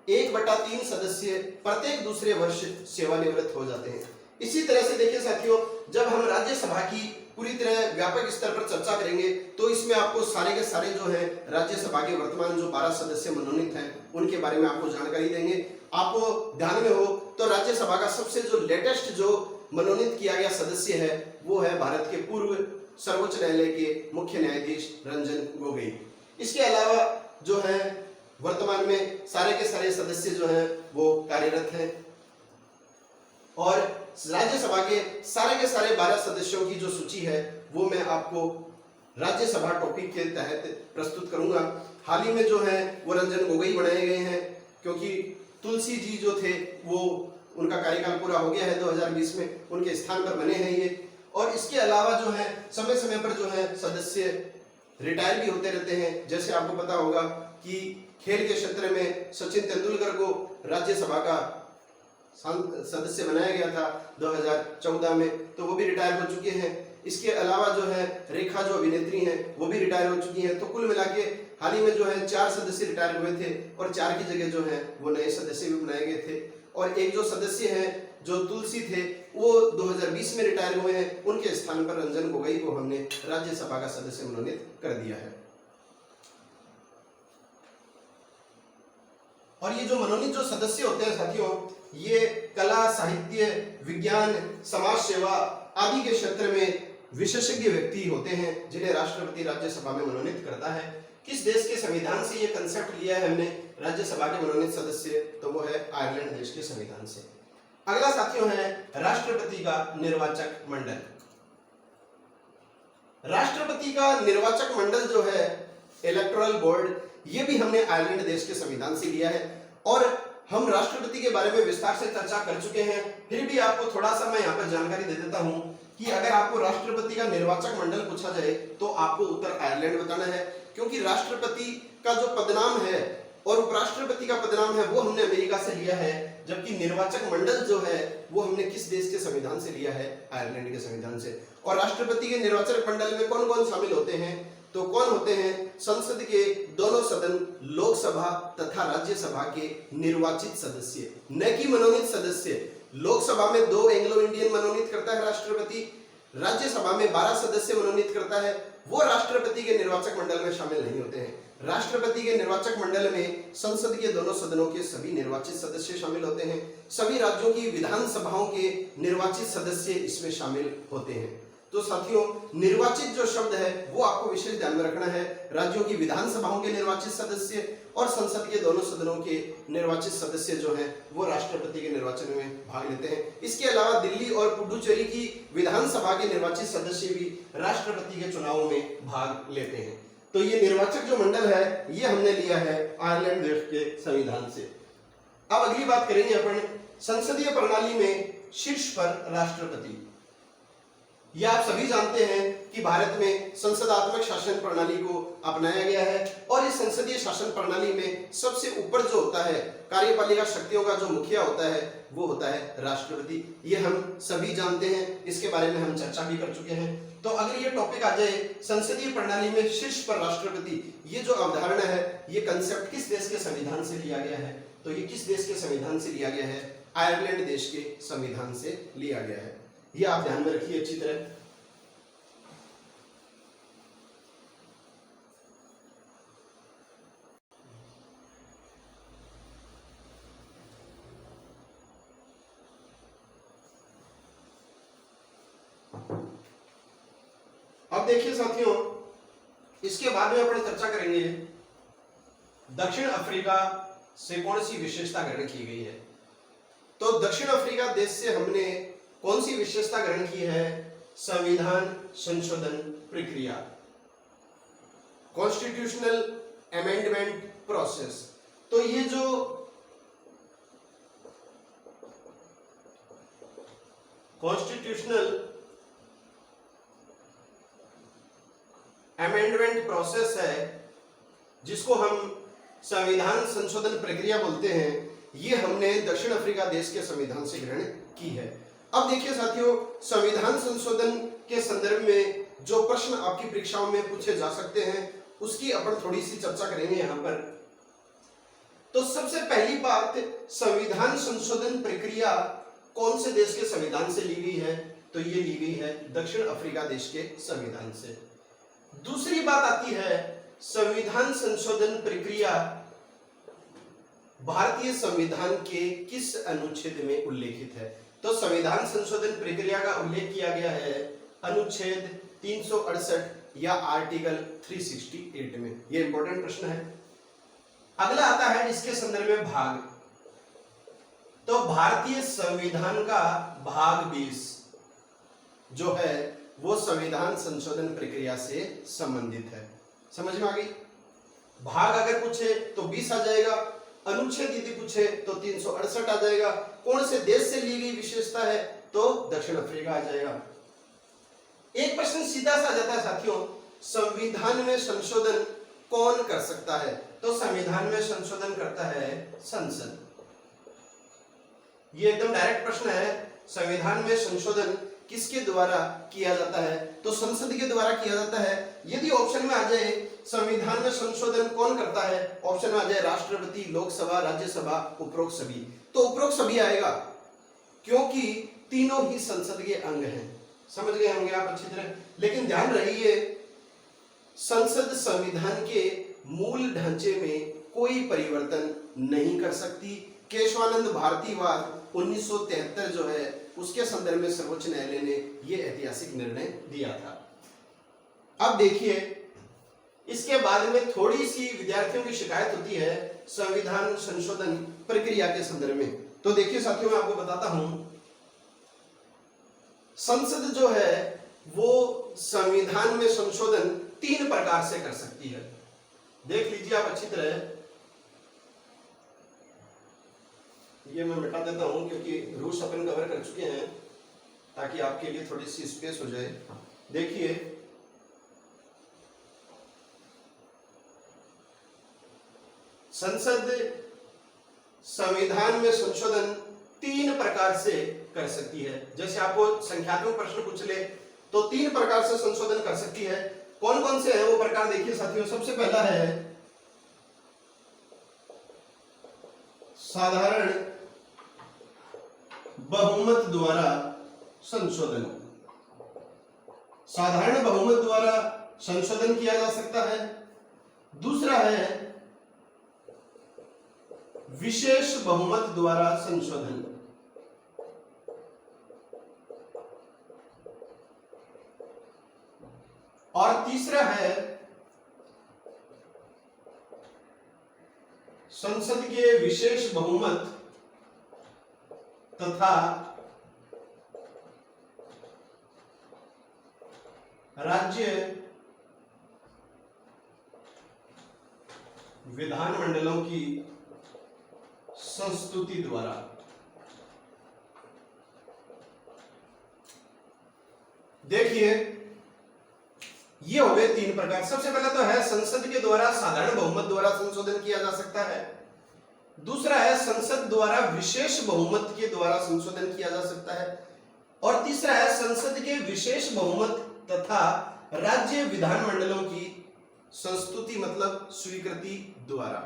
1/3 सदस्य प्रत्येक दूसरे वर्ष सेवानिवृत्त हो जाते हैं। इसी तरह से देखिए साथियों, जब हम राज्यसभा की पूरी तरह व्यापक स्तर पर चर्चा करेंगे तो इसमें आपको सारे के सारे जो है राज्यसभा के वर्तमान जो 12 सदस्य मनोनीत हैं उनके बारे में आपको जानकारी देंगे। आपको ध्यान में हो तो राज्यसभा का सबसे जो लेटेस्ट जो मनोनीत किया गया सदस्य है वो है भारत के पूर्व सर्वोच्च न्यायालय के मुख्य न्यायाधीश रंजन गोगोई। इसके अलावा जो है वर्तमान में सारे के सारे सदस्य जो हैं वो कार्यरत हैं, और राज्यसभा के सारे 12 सदस्यों की जो सूची है वो मैं आपको राज्यसभा टॉपिक के तहत प्रस्तुत करूंगा। हाल ही में जो है वो रंजन गोगोई बनाए गए हैं, क्योंकि तुलसी जी जो थे वो उनका कार्यकाल पूरा हो गया है 2020 में, उनके स्थान पर बने हैं ये। और इसके अलावा जो है समय समय पर जो है सदस्य रिटायर भी होते रहते हैं। जैसे आपको पता होगा कि खेल के क्षेत्र में सचिन तेंदुलकर को राज्यसभा का सदस्य बनाया गया था 2014 में, तो वो भी रिटायर हो चुके हैं। इसके अलावा जो है रेखा जो अभिनेत्री हैं वो भी रिटायर हो चुकी हैं। तो कुल मिला के हाल ही में जो है 4 सदस्य रिटायर हुए थे और 4 की जगह जो है वो नए सदस्य भी बनाए गए थे। और एक जो सदस्य हैं जो तुलसी थे वो 2020 में रिटायर हुए हैं, उनके स्थान पर रंजन गोगोई को हमने राज्यसभा का सदस्य मनोनीत कर दिया है। और ये जो मनोनीत जो सदस्य होते हैं साथियों, ये कला, साहित्य, विज्ञान, समाज सेवा आदि के क्षेत्र में विशेषज्ञ व्यक्ति होते हैं जिन्हें राष्ट्रपति राज्यसभा में मनोनीत करता है। किस देश के संविधान से ये कंसेप्ट लिया है हमने राज्यसभा के मनोनीत सदस्य, तो वो है आयरलैंड देश के संविधान से। अगला साथियों है राष्ट्रपति का निर्वाचक मंडल। राष्ट्रपति का निर्वाचक मंडल जो है इलेक्टोरल बोर्ड, ये भी हमने आयरलैंड देश के संविधान से लिया है। और हम राष्ट्रपति के बारे में विस्तार से चर्चा कर चुके हैं, फिर भी आपको थोड़ा सा मैं यहाँ पर जानकारी दे देता हूँ कि अगर आपको राष्ट्रपति का निर्वाचक मंडल पूछा जाए तो आपको उत्तर आयरलैंड बताना है, क्योंकि राष्ट्रपति का जो पदनाम है और उपराष्ट्रपति का पदनाम है वो हमने अमेरिका से लिया है, जबकि निर्वाचक मंडल जो है वो हमने किस देश के संविधान से लिया है, आयरलैंड के संविधान से। और राष्ट्रपति के निर्वाचक मंडल में कौन कौन शामिल होते हैं, तो कौन होते हैं, संसद के दोनों सदन, लोकसभा तथा राज्यसभा के निर्वाचित सदस्य, न कि मनोनीत सदस्य। लोकसभा में 2 एंग्लो इंडियन मनोनीत करता है राष्ट्रपति, राज्यसभा में 12 सदस्य मनोनीत करता है, वो राष्ट्रपति के निर्वाचक मंडल में शामिल नहीं होते हैं। राष्ट्रपति के निर्वाचक मंडल में संसद के दोनों सदनों के सभी निर्वाचित सदस्य शामिल होते हैं, सभी राज्यों की विधानसभाओं के निर्वाचित सदस्य इसमें शामिल होते हैं। तो साथियों, निर्वाचित जो शब्द है वो आपको विशेष ध्यान में रखना है। राज्यों की विधानसभाओं के निर्वाचित सदस्य और संसद के दोनों सदनों के निर्वाचित सदस्य जो हैं वो राष्ट्रपति के निर्वाचन में भाग लेते हैं। इसके अलावा दिल्ली और पुडुचेरी की विधानसभा के निर्वाचित सदस्य भी राष्ट्रपति के चुनावों में भाग लेते हैं। तो ये निर्वाचक जो मंडल है ये हमने लिया है आयरलैंड देश के संविधान से। अब अगली बात करेंगे अपन संसदीय प्रणाली में शीर्ष पर राष्ट्रपति। यह आप सभी जानते हैं कि भारत में संसदात्मक शासन प्रणाली को अपनाया गया है और इस संसदीय शासन प्रणाली में सबसे ऊपर जो होता है कार्यपालिका शक्तियों का जो मुखिया होता है वो होता है राष्ट्रपति। ये हम सभी जानते हैं, इसके बारे में हम चर्चा भी कर चुके हैं। तो अगर ये टॉपिक आ जाए संसदीय प्रणाली में शीर्ष पर राष्ट्रपति, ये जो अवधारणा है ये कंसेप्ट किस देश के संविधान से लिया गया है, तो ये किस देश के संविधान से लिया गया है, आयरलैंड देश के संविधान से लिया गया है। ये आप ध्यान में रखिए अच्छी तरह। अब देखिए साथियों, इसके बाद में अपन चर्चा करेंगे दक्षिण अफ्रीका से कौन सी विशेषता ग्रहण की गई है। तो दक्षिण अफ्रीका देश से हमने कौन सी विशेषता ग्रहण की है, संविधान संशोधन प्रक्रिया, कॉन्स्टिट्यूशनल अमेंडमेंट प्रोसेस। तो ये जो कॉन्स्टिट्यूशनल अमेंडमेंट प्रोसेस है जिसको हम संविधान संशोधन प्रक्रिया बोलते हैं, ये हमने दक्षिण अफ्रीका देश के संविधान से ग्रहण की है। अब देखिए साथियों, संविधान संशोधन के संदर्भ में जो प्रश्न आपकी परीक्षाओं में पूछे जा सकते हैं उसकी अपन थोड़ी सी चर्चा करेंगे यहाँ पर। तो सबसे पहली बात, संविधान संशोधन प्रक्रिया कौन से देश के संविधान से ली गई है, तो ये ली गई है दक्षिण अफ्रीका देश के संविधान से। दूसरी बात आती है, संविधान संशोधन प्रक्रिया भारतीय संविधान के किस अनुच्छेद में उल्लेखित है, तो संविधान संशोधन प्रक्रिया का उल्लेख किया गया है अनुच्छेद 368 या आर्टिकल 368 में। यह इंपॉर्टेंट प्रश्न है। अगला आता है इसके संदर्भ में भाग। तो भारतीय संविधान का भाग 20 जो है वो संविधान संशोधन प्रक्रिया से संबंधित है। समझ में आ गई? भाग अगर पूछे तो 20 आ जाएगा, अनुच्छेद यदि पूछे तो 368 आ जाएगा। कौन से देश से ली गई विशेषता है, तो दक्षिण अफ्रीका आ जाएगा। एक प्रश्न सीधा सा आ जाता है साथियों, संविधान में संशोधन कौन कर सकता है? तो संविधान में संशोधन करता है संसद। ये एकदम डायरेक्ट प्रश्न है। संविधान में संशोधन किसके द्वारा किया जाता है? तो संसद के द्वारा किया जाता है। यदि ऑप्शन में आ जाए संविधान में संशोधन कौन करता है, ऑप्शन में आ जाए राष्ट्रपति, लोकसभा, राज्यसभा, उपरोक्त सभी, तो उपरोक्त सभी आएगा, क्योंकि तीनों ही संसद के अंग हैं। समझ गए होंगे आप अच्छी तरह। लेकिन ध्यान रहिए, संसद संविधान के मूल ढांचे में कोई परिवर्तन नहीं कर सकती। केशवानंद भारतीवाद 1973 जो है उसके संदर्भ में सर्वोच्च न्यायालय ने यह ऐतिहासिक निर्णय दिया था। अब देखिए, इसके बाद में थोड़ी सी विद्यार्थियों की शिकायत होती है संविधान संशोधन प्रक्रिया के संदर्भ में। तो देखिए साथियों, मैं आपको बताता हूं, संसद जो है वो संविधान में संशोधन 3 प्रकार से कर सकती है। देख लीजिए आप अच्छी तरह। ये मैं मिटा देता हूं क्योंकि रूल्स अपन कवर कर चुके हैं, ताकि आपके लिए थोड़ी सी स्पेस हो जाए। देखिए, संसद संविधान में संशोधन 3 प्रकार से कर सकती है। जैसे आपको संख्यात्मक प्रश्न पूछ ले तो 3 प्रकार से संशोधन कर सकती है। कौन कौन से हैं वो प्रकार देखिए साथियों। सबसे पहला है साधारण बहुमत द्वारा संशोधन। साधारण बहुमत द्वारा संशोधन किया जा सकता है। दूसरा है विशेष बहुमत द्वारा संशोधन। और तीसरा है संसद के विशेष बहुमत तथा राज्य विधानमंडलों की संस्तुति द्वारा। देखिए, ये हो गए 3 प्रकार। सबसे पहला तो है संसद के द्वारा साधारण बहुमत द्वारा संशोधन किया जा सकता है। दूसरा है संसद द्वारा विशेष बहुमत के द्वारा संशोधन किया जा सकता है। और तीसरा है संसद के विशेष बहुमत तथा राज्य विधानमंडलों की संस्तुति मतलब स्वीकृति द्वारा।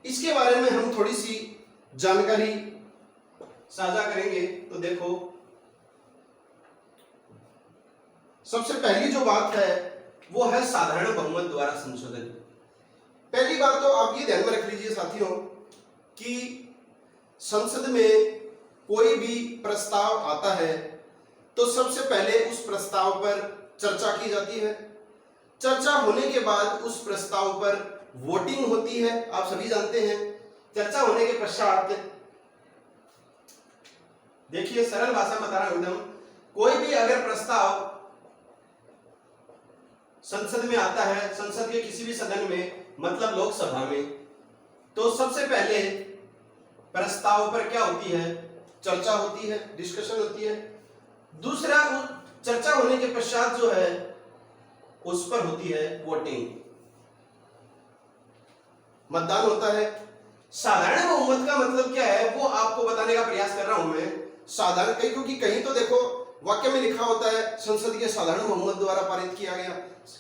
इसके बारे में हम थोड़ी सी जानकारी साझा करेंगे। तो देखो, सबसे पहली जो बात है वो है साधारण बहुमत द्वारा संशोधन। पहली बात तो आप ये ध्यान में रख लीजिए साथियों कि संसद में कोई भी प्रस्ताव आता है तो सबसे पहले उस प्रस्ताव पर चर्चा की जाती है। चर्चा होने के बाद उस प्रस्ताव पर वोटिंग होती है। आप सभी जानते हैं। चर्चा होने के पश्चात, देखिए सरल भाषा में बता रहा हूं एकदम, कोई भी अगर प्रस्ताव संसद में आता है, संसद के किसी भी सदन में मतलब लोकसभा में, तो सबसे पहले प्रस्ताव पर क्या होती है? चर्चा होती है, डिस्कशन होती है। दूसरा, चर्चा होने के पश्चात जो है उस पर होती है वोटिंग, मतदान होता है। साधारण बहुमत का मतलब क्या है वो आपको बताने का प्रयास कर रहा हूं मैं। साधारण क्योंकि कहीं तो देखो वाक्य में लिखा होता है संसद के साधारण बहुमत द्वारा पारित किया गया,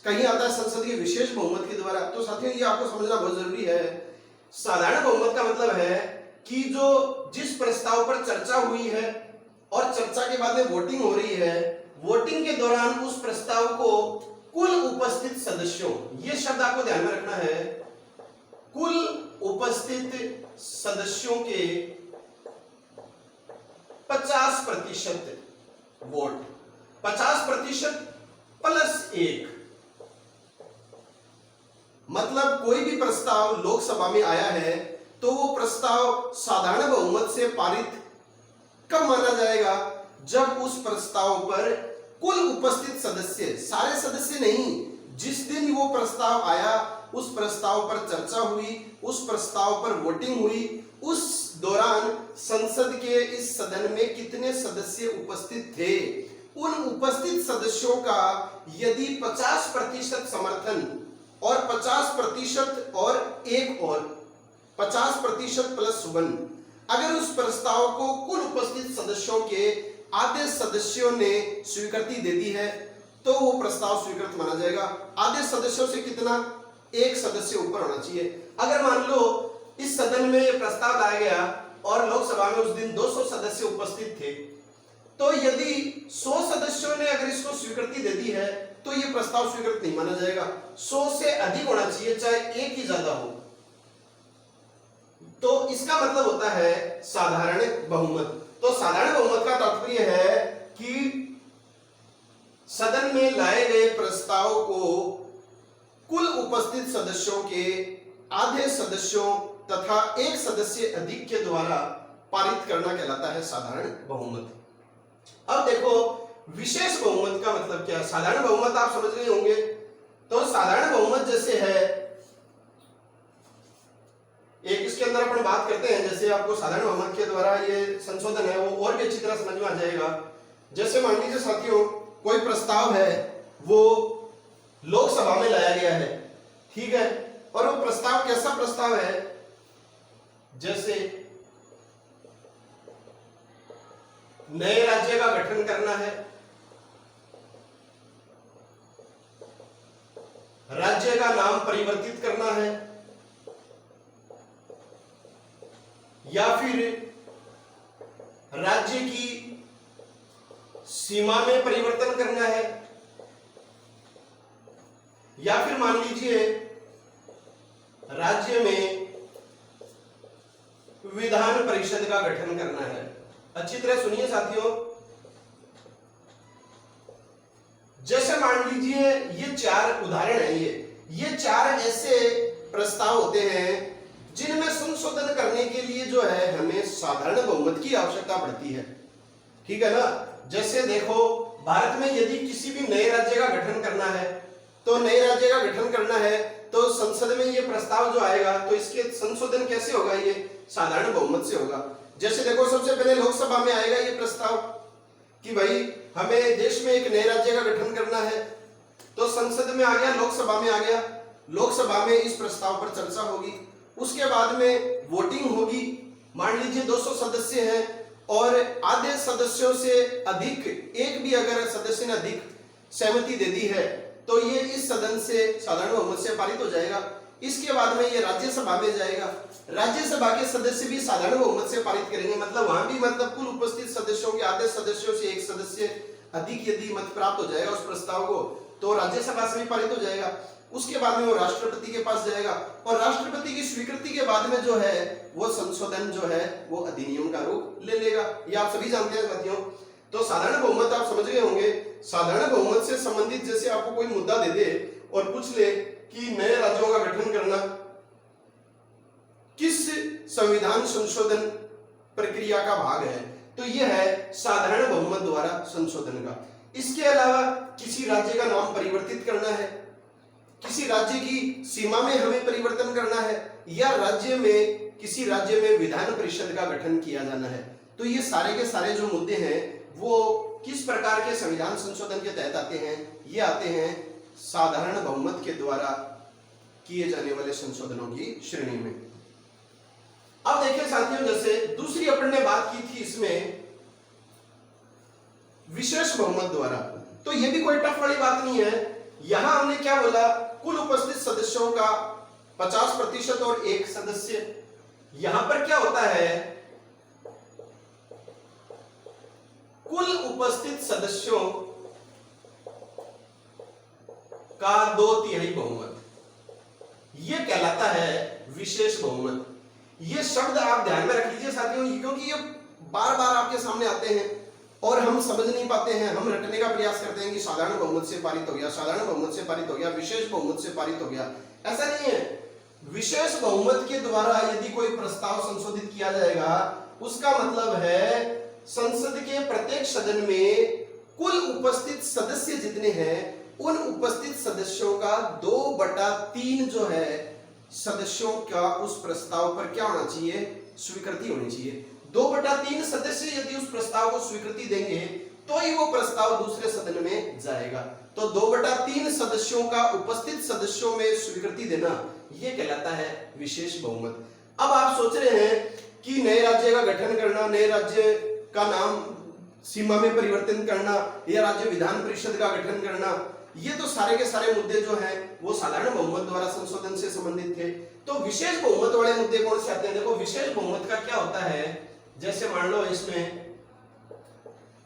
कहीं आता है संसद के विशेष बहुमत के द्वारा। तो साथियों ये आपको समझना बहुत जरूरी है। साधारण बहुमत का मतलब है कि जो जिस प्रस्ताव पर चर्चा हुई है और चर्चा के बाद में वोटिंग हो रही है, वोटिंग के दौरान उस प्रस्ताव को कुल उपस्थित सदस्यों, ये शब्द आपको ध्यान में रखना है, कुल उपस्थित सदस्यों के 50% वोट, 50% प्लस 1, मतलब कोई भी प्रस्ताव लोकसभा में आया है तो वो प्रस्ताव साधारण बहुमत से पारित कब माना जाएगा? जब उस प्रस्ताव पर कुल उपस्थित सदस्य, सारे सदस्य नहीं, जिस दिन वो प्रस्ताव आया उस प्रस्ताव पर चर्चा हुई, उस प्रस्ताव पर वोटिंग हुई, उस दौरान संसद के इस सदन में कितने सदस्य उपस्थित थे, उन उपस्थित सदस्यों का यदि 50% समर्थन और 50% और एक और 50% प्लस 1 अगर उस प्रस्ताव को कुल उपस्थित सदस्यों के आधे सदस्यों ने स्वीकृति दे दी है तो वो प्रस्ताव स्वीकृत माना जाएगा। आधे सदस्यों से कितना, एक सदस्य ऊपर होना चाहिए। अगर मान लो इस सदन में ये प्रस्ताव लाया गया और लोकसभा में उस दिन 200 सदस्य उपस्थित थे, तो यदि 100 सदस्यों ने अगर इसको स्वीकृति दे दी है तो ये प्रस्ताव स्वीकृत नहीं माना जाएगा। 100 से अधिक होना चाहिए, चाहे एक ही ज्यादा हो। तो इसका मतलब होता है साधारण बहुमत। तो साधारण बहुमत का तात्पर्य है कि सदन में लाए गए प्रस्ताव को कुल उपस्थित सदस्यों के आधे सदस्यों तथा एक सदस्य अधिक के द्वारा पारित करना कहलाता है साधारण बहुमत। अब देखो विशेष बहुमत का मतलब क्या है। साधारण बहुमत आप समझ रहे होंगे। तो साधारण बहुमत जैसे है, एक इसके अंदर अपन बात करते हैं, जैसे आपको साधारण बहुमत के द्वारा ये संशोधन है वो और भी अच्छी तरह समझ में आ जाएगा। जैसे मान लीजिए साथियों, कोई प्रस्ताव है वो लोकसभा में लाया गया है, ठीक है, और वो प्रस्ताव कैसा प्रस्ताव है, जैसे नए राज्य का गठन करना है, राज्य का नाम परिवर्तित करना है, या फिर राज्य की सीमा में परिवर्तन करना है, या फिर मान लीजिए राज्य में विधान परिषद का गठन करना है। अच्छी तरह सुनिए साथियों, जैसे मान लीजिए ये 4 उदाहरण है, ये 4 ऐसे प्रस्ताव होते हैं जिनमें संशोधन करने के लिए जो है हमें साधारण बहुमत की आवश्यकता पड़ती है, ठीक है ना। जैसे देखो भारत में यदि किसी भी नए राज्य का गठन करना है, तो नए राज्य का गठन करना है तो संसद में ये प्रस्ताव जो आएगा तो इसके संशोधन कैसे होगा, ये साधारण बहुमत से होगा। जैसे देखो सबसे पहले लोकसभा में आएगा ये प्रस्ताव कि भाई हमें देश में एक नए राज्य का गठन करना है, तो संसद में आ गया, लोकसभा में आ गया, लोकसभा में इस प्रस्ताव पर चर्चा होगी, उसके बाद में वोटिंग होगी। मान लीजिए 200 सदस्य हैं और आधे सदस्यों से अधिक, एक भी अगर सदस्य ने अधिक सहमति दे दी है तो ये इस सदन से साधारण बहुमत से पारित हो जाएगा। इसके बाद में ये राज्यसभा में जाएगा, राज्यसभा के सदस्य भी साधारण बहुमत से पारित करेंगे, मतलब वहां भी मतलब कुल उपस्थित सदस्यों के आधे सदस्यों से एक सदस्य अधिक यदि मत प्राप्त हो जाएगा उस प्रस्ताव को तो राज्यसभा से भी पारित हो जाएगा। उसके बाद में वो राष्ट्रपति के पास जाएगा और राष्ट्रपति की स्वीकृति के बाद में जो है वो संशोधन जो है वो अधिनियम का रूप ले लेगा। ये आप सभी जानते हैं साथियों। तो साधारण बहुमत आप समझ गए होंगे। साधारण बहुमत से संबंधित जैसे आपको कोई मुद्दा दे दे और पूछ ले कि नए राज्यों का गठन करना किस संविधान संशोधन प्रक्रिया का भाग है, तो यह है साधारण बहुमत द्वारा संशोधन का। इसके अलावा किसी राज्य का नाम परिवर्तित करना है, किसी राज्य की सीमा में हमें परिवर्तन करना है, या राज्य में किसी राज्य में विधान परिषद का गठन किया जाना है, तो ये सारे के सारे जो मुद्दे हैं वो किस प्रकार के संविधान संशोधन के तहत आते हैं, ये आते हैं साधारण बहुमत के द्वारा किए जाने वाले संशोधनों की श्रेणी में। अब देखिए साथियों, जैसे दूसरी अपन ने बात की थी इसमें विशेष बहुमत द्वारा, तो ये भी कोई टफ वाली बात नहीं है। यहां हमने क्या बोला, कुल उपस्थित सदस्यों का 50% और एक सदस्य। यहां पर क्या होता है, कुल उपस्थित सदस्यों का 2/3 बहुमत, यह कहलाता है विशेष बहुमत। ये शब्द आप ध्यान में रख लीजिए साथियों, क्योंकि ये बार बार आपके सामने आते हैं और हम समझ नहीं पाते हैं। हम रटने का प्रयास करते हैं कि साधारण बहुमत से पारित हो गया, साधारण बहुमत से पारित हो गया, विशेष बहुमत से पारित हो गया। ऐसा नहीं है। विशेष बहुमत के द्वारा यदि कोई प्रस्ताव संशोधित किया जाएगा, उसका मतलब है संसद के प्रत्येक सदन में कुल उपस्थित सदस्य जितने हैं उन उपस्थित सदस्यों का 2/3 जो है सदस्यों का उस प्रस्ताव पर क्या होना चाहिए, स्वीकृति होनी चाहिए। 2/3 सदस्य यदि उस प्रस्ताव को स्वीकृति देंगे तो ही वो प्रस्ताव दूसरे सदन में जाएगा। तो 2/3 सदस्यों का उपस्थित सदस्यों में स्वीकृति देना यह कहलाता है विशेष बहुमत। अब आप सोच रहे हैं कि नए राज्य का गठन करना, नए राज्य का नाम सीमा में परिवर्तन करना या राज्य विधान परिषद का गठन करना, ये तो सारे के सारे मुद्दे जो हैं वो साधारण बहुमत द्वारा संशोधन से संबंधित थे। तो विशेष बहुमत वाले मुद्दे कौन से आते हैं? देखो, विशेष बहुमत का क्या होता है, जैसे मान लो इसमें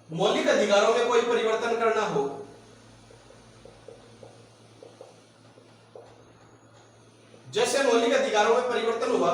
मौलिक अधिकारों में कोई परिवर्तन करना हो, जैसे मौलिक अधिकारों में परिवर्तन हुआ,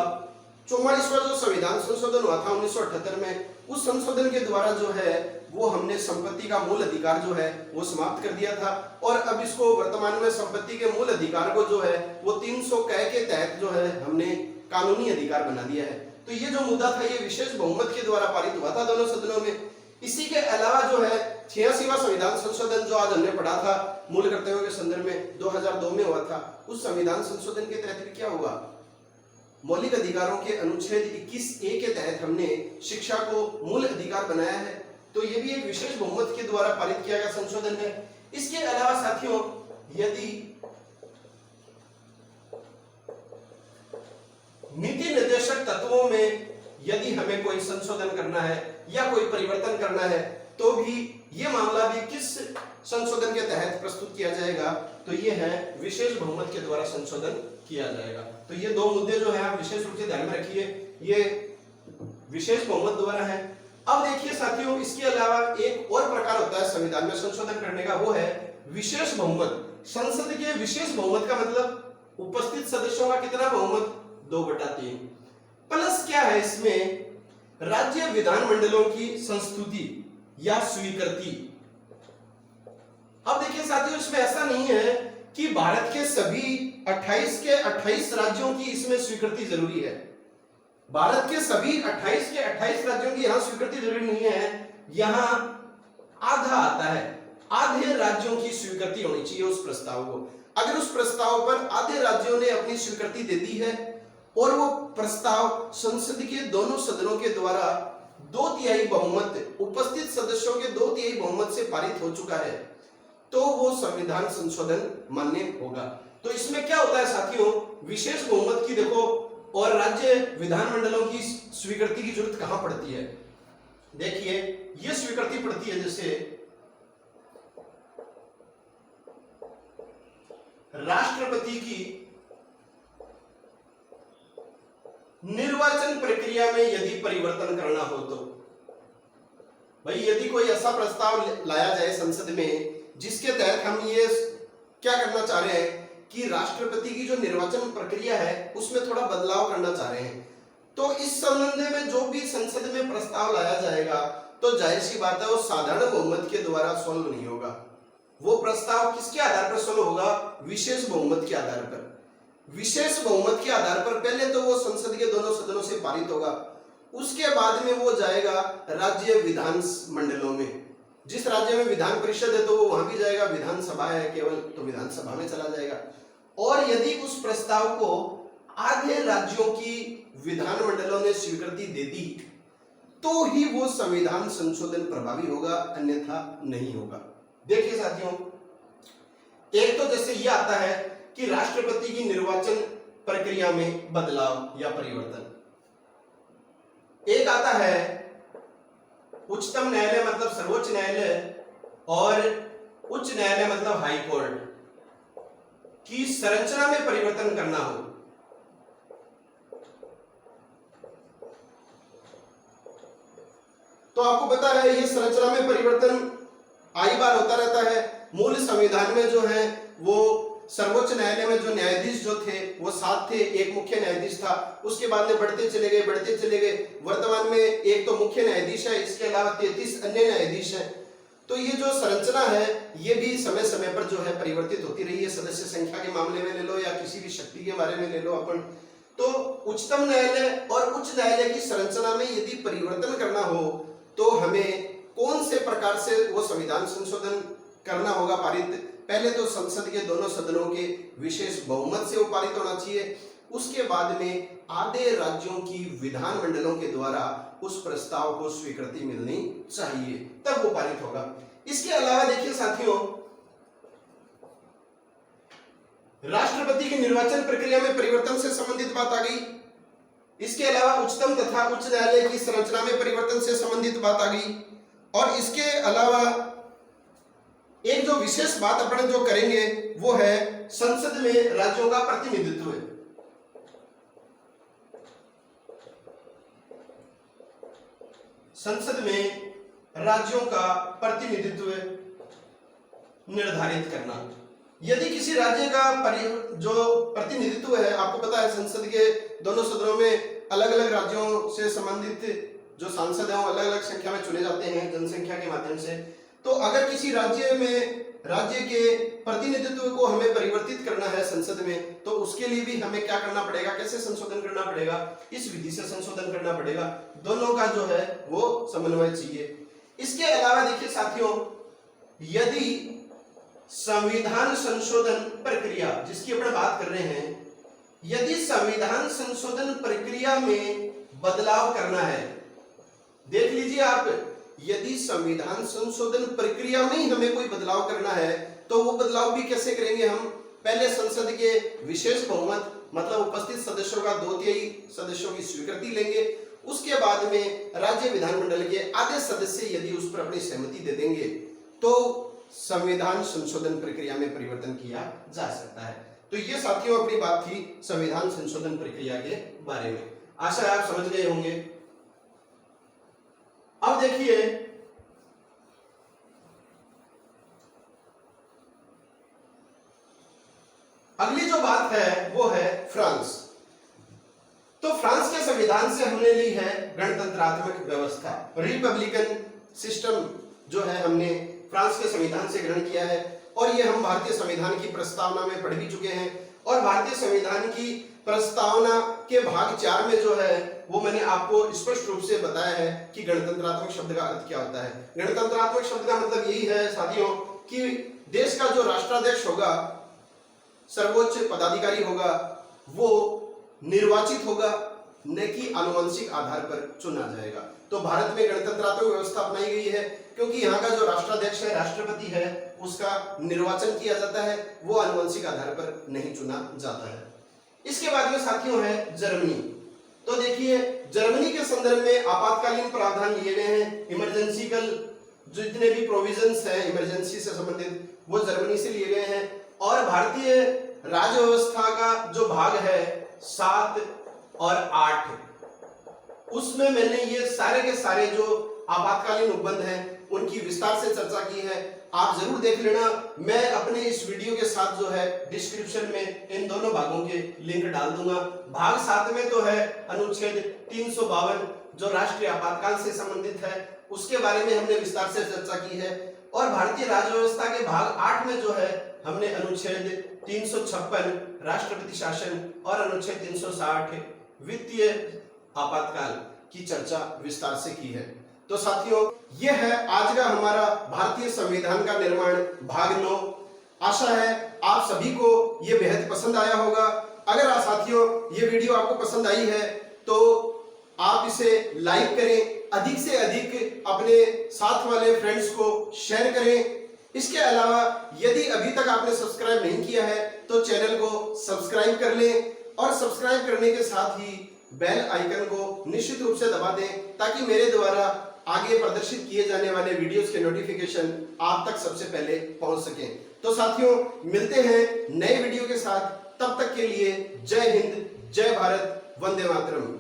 44वां जो संविधान संशोधन हुआ था 1978 में, उस संशोधन के द्वारा जो है वो हमने संपत्ति का मूल अधिकार जो है वो समाप्त कर दिया था, और अब इसको वर्तमान में संपत्ति के मूल अधिकार को जो है वो 300 क के तहत जो है हमने कानूनी अधिकार बना दिया है। तो ये जो मुद्दा था ये विशेष बहुमत के द्वारा पारित हुआ था दोनों सदनों में। इसी के अलावा जो है 86वां संविधान संशोधन जो आज हमने पढ़ा था मूल कर्तव्यों के संदर्भ में 2002 में हुआ था, उस संविधान संशोधन के तहत भी क्या हुआ, मौलिक अधिकारों के अनुच्छेद 21A के तहत हमने शिक्षा को मूल अधिकार बनाया है। तो ये भी एक विशेष बहुमत के द्वारा पारित किया गया संशोधन है। इसके अलावा साथियों, यदि नीति निर्देशक तत्वों में यदि हमें कोई संशोधन करना है या कोई परिवर्तन करना है, तो भी ये मामला भी किस संशोधन के तहत प्रस्तुत किया जाएगा, तो ये है विशेष बहुमत के द्वारा संशोधन किया जाएगा। तो ये दो मुद्दे जो है आप विशेष रूप से ध्यान में रखिए, ये विशेष बहुमत द्वारा है। अब देखिए साथियों, इसके अलावा एक और प्रकार होता है संविधान में संशोधन करने का, वो है विशेष बहुमत। संसद के विशेष बहुमत का मतलब उपस्थित सदस्यों का कितना बहुमत, 2/3 प्लस क्या है इसमें, राज्य विधानमंडलों की संस्तुति या स्वीकृति। अब देखिए साथियों, इसमें ऐसा नहीं है कि भारत के सभी 28 के 28 राज्यों की इसमें स्वीकृति जरूरी है। भारत के सभी 28 के 28 राज्यों की यहां स्वीकृति जरूरी नहीं है, यहां आधा आता है, आधे राज्यों की स्वीकृति होनी चाहिए उस प्रस्ताव को। अगर उस प्रस्ताव पर आधे राज्यों ने अपनी स्वीकृति दे दी है और वो प्रस्ताव संसद के दोनों सदनों के द्वारा 2/3 बहुमत, उपस्थित सदस्यों के 2/3 बहुमत से पारित हो चुका है, तो वो संविधान संशोधन मान्य होगा। तो इसमें क्या होता है साथियों, विशेष बहुमत की देखो और राज्य विधानमंडलों की स्वीकृति की जरूरत कहां पड़ती है। देखिए, ये स्वीकृति पड़ती है जैसे राष्ट्रपति की निर्वाचन प्रक्रिया में यदि परिवर्तन करना हो, तो भाई यदि कोई ऐसा प्रस्ताव लाया जाए संसद में जिसके तहत हम ये क्या करना चाह रहे हैं कि राष्ट्रपति की जो निर्वाचन प्रक्रिया है उसमें थोड़ा बदलाव करना चाह रहे हैं, तो इस संबंध में जो भी संसद में प्रस्ताव लाया जाएगा तो जाहिर सी बात है वो साधारण बहुमत के द्वारा सॉल्व नहीं होगा। वो प्रस्ताव किसके आधार पर सॉल्व होगा, विशेष बहुमत के आधार पर। विशेष बहुमत के आधार पर पहले तो वो संसद के दोनों सदनों से पारित होगा, उसके बाद में वो जाएगा राज्य विधान मंडलों में। जिस राज्य में विधान परिषद है तो वो वहां भी जाएगा, विधानसभा है केवल तो विधानसभा में चला जाएगा। और यदि उस प्रस्ताव को आधे राज्यों की विधानमंडलों ने स्वीकृति दे दी तो ही वो संविधान संशोधन प्रभावी होगा, अन्यथा नहीं होगा। देखिए साथियों, एक तो जैसे ये आता है कि राष्ट्रपति की निर्वाचन प्रक्रिया में बदलाव या परिवर्तन, एक आता है उच्चतम न्यायालय मतलब सर्वोच्च न्यायालय और उच्च न्यायालय मतलब हाई कोर्ट की संरचना में परिवर्तन करना हो। तो आपको पता है ये संरचना में परिवर्तन आई बार होता रहता है। मूल संविधान में जो है वो सर्वोच्च न्यायालय में जो न्यायाधीश जो थे वो 7 थे, एक मुख्य न्यायाधीश था, उसके बाद में बढ़ते चले गए। वर्तमान में एक तो मुख्य न्यायाधीश है, इसके अलावा 33 अन्य न्यायाधीश हैं। तो ये जो संरचना है ये भी समय समय पर जो है परिवर्तित होती रही है, सदस्य संख्या के मामले में ले लो या किसी भी शक्ति के बारे में ले लो अपन। तो उच्चतम न्यायालय और उच्च न्यायालय की संरचना में यदि परिवर्तन करना हो तो हमें कौन से प्रकार से वो संविधान संशोधन करना होगा पारित। पहले तो संसद के दोनों सदनों के विशेष बहुमत से वो पारित होना चाहिए। उसके बाद में आधे राज्यों की विधानमंडलों के द्वारा उस प्रस्ताव को स्वीकृति मिलनी चाहिए, तब वो पारित होगा। इसके अलावा देखिए साथियों, राष्ट्रपति की निर्वाचन प्रक्रिया में परिवर्तन से संबंधित बात आ गई। इसके अलावा उच्चतम तथा उच्च न्यायालय की संरचना में परिवर्तन से संबंधित बात आ गई। और इसके अलावा एक जो विशेष बात अपन जो करेंगे वो है संसद में राज्यों का प्रतिनिधित्व। संसद में राज्यों का प्रतिनिधित्व निर्धारित करना। यदि किसी राज्य का जो प्रतिनिधित्व है, आपको पता है संसद के दोनों सदनों में अलग अलग राज्यों से संबंधित जो सांसद हैं वो अलग अलग संख्या में चुने जाते हैं जनसंख्या के माध्यम से। तो अगर किसी राज्य के प्रतिनिधित्व को हमें परिवर्तित करना है संसद में, तो उसके लिए भी हमें क्या करना पड़ेगा, कैसे संशोधन करना पड़ेगा, इस विधि से संशोधन करना पड़ेगा। दोनों का जो है वो समन्वय चाहिए। इसके अलावा देखिए साथियों, यदि संविधान संशोधन प्रक्रिया जिसकी अपन बात कर रहे हैं, यदि संविधान संशोधन प्रक्रिया में बदलाव करना है, देख लीजिए आप, यदि संविधान संशोधन प्रक्रिया में ही हमें कोई बदलाव करना है तो वो बदलाव भी कैसे करेंगे हम? पहले संसद के विशेष बहुमत मतलब उपस्थित सदस्यों का 2/3 सदस्यों की स्वीकृति लेंगे। उसके बाद में राज्य विधानमंडल के आधे सदस्य यदि उस पर अपनी सहमति दे देंगे तो संविधान संशोधन प्रक्रिया में परिवर्तन किया जा सकता है। तो ये साथियों अपनी बात थी संविधान संशोधन प्रक्रिया के बारे में। आशा है आप समझ गए होंगे। अब देखिए, अगली जो बात है वो है फ्रांस। तो फ्रांस के संविधान से हमने ली है गणतंत्रात्मक व्यवस्था, रिपब्लिकन सिस्टम जो है हमने फ्रांस के संविधान से ग्रहण किया है। और ये हम भारतीय संविधान की प्रस्तावना में पढ़ भी चुके हैं। और भारतीय संविधान की प्रस्तावना के भाग 4 में जो है वो मैंने आपको स्पष्ट रूप से बताया है कि गणतंत्रात्मक शब्द का अर्थ क्या होता है। गणतंत्रात्मक शब्द का मतलब यही है साथियों कि देश का जो राष्ट्राध्यक्ष होगा, सर्वोच्च पदाधिकारी होगा, वो निर्वाचित होगा, न कि आनुवंशिक आधार पर चुना जाएगा। तो भारत में गणतंत्रात्मक व्यवस्था अपनाई गई है क्योंकि यहाँ का जो राष्ट्राध्यक्ष है, राष्ट्रपति है, उसका निर्वाचन किया जाता है, वो आनुवंशिक आधार पर नहीं चुना जाता है। इसके बाद में साथियों है जर्मनी। तो देखिए, जर्मनी के संदर्भ में आपातकालीन प्रावधान लिए गए हैं। इमरजेंसीकल जो जितने भी प्रोविजंस हैं इमरजेंसी से संबंधित वो जर्मनी से लिए गए हैं। और भारतीय राज्य व्यवस्था का जो भाग है 7 और 8, उसमें मैंने ये सारे के सारे जो आपातकालीन उपबंध हैं उनकी विस्तार से चर्चा की है। आप जरूर देख लेना। मैं अपने इस वीडियो के साथ जो है डिस्क्रिप्शन में इन दोनों भागों के लिंक डाल दूंगा। भाग 7 में तो है अनुच्छेद 352 जो राष्ट्रीय आपातकाल से संबंधित है, उसके बारे में हमने विस्तार से चर्चा की है। और भारतीय राज्य व्यवस्था के भाग 8 में जो है हमने अनुच्छेद 356 राष्ट्रपति शासन और अनुच्छेद 360 वित्तीय आपातकाल की चर्चा विस्तार से की है। तो साथियों, यह है आज का हमारा भारतीय संविधान का निर्माण भाग 9। आशा है आप सभी को यह बेहद पसंद आया होगा। अगर साथियों ये वीडियो आपको पसंद आई है तो आप इसे लाइक करें, अधिक से अधिक अपने साथ वाले फ्रेंड्स को शेयर करें। इसके अलावा यदि अभी तक आपने सब्सक्राइब नहीं किया है तो चैनल को सब्सक्राइब कर लें और सब्सक्राइब करने के साथ ही बेल आइकन को निश्चित रूप से दबा दें ताकि मेरे द्वारा आगे प्रदर्शित किए जाने वाले वीडियोस के नोटिफिकेशन आप तक सबसे पहले पहुंच सकें। तो साथियों मिलते हैं नए वीडियो के साथ, तब तक के लिए जय हिंद, जय भारत, वंदे मातरम।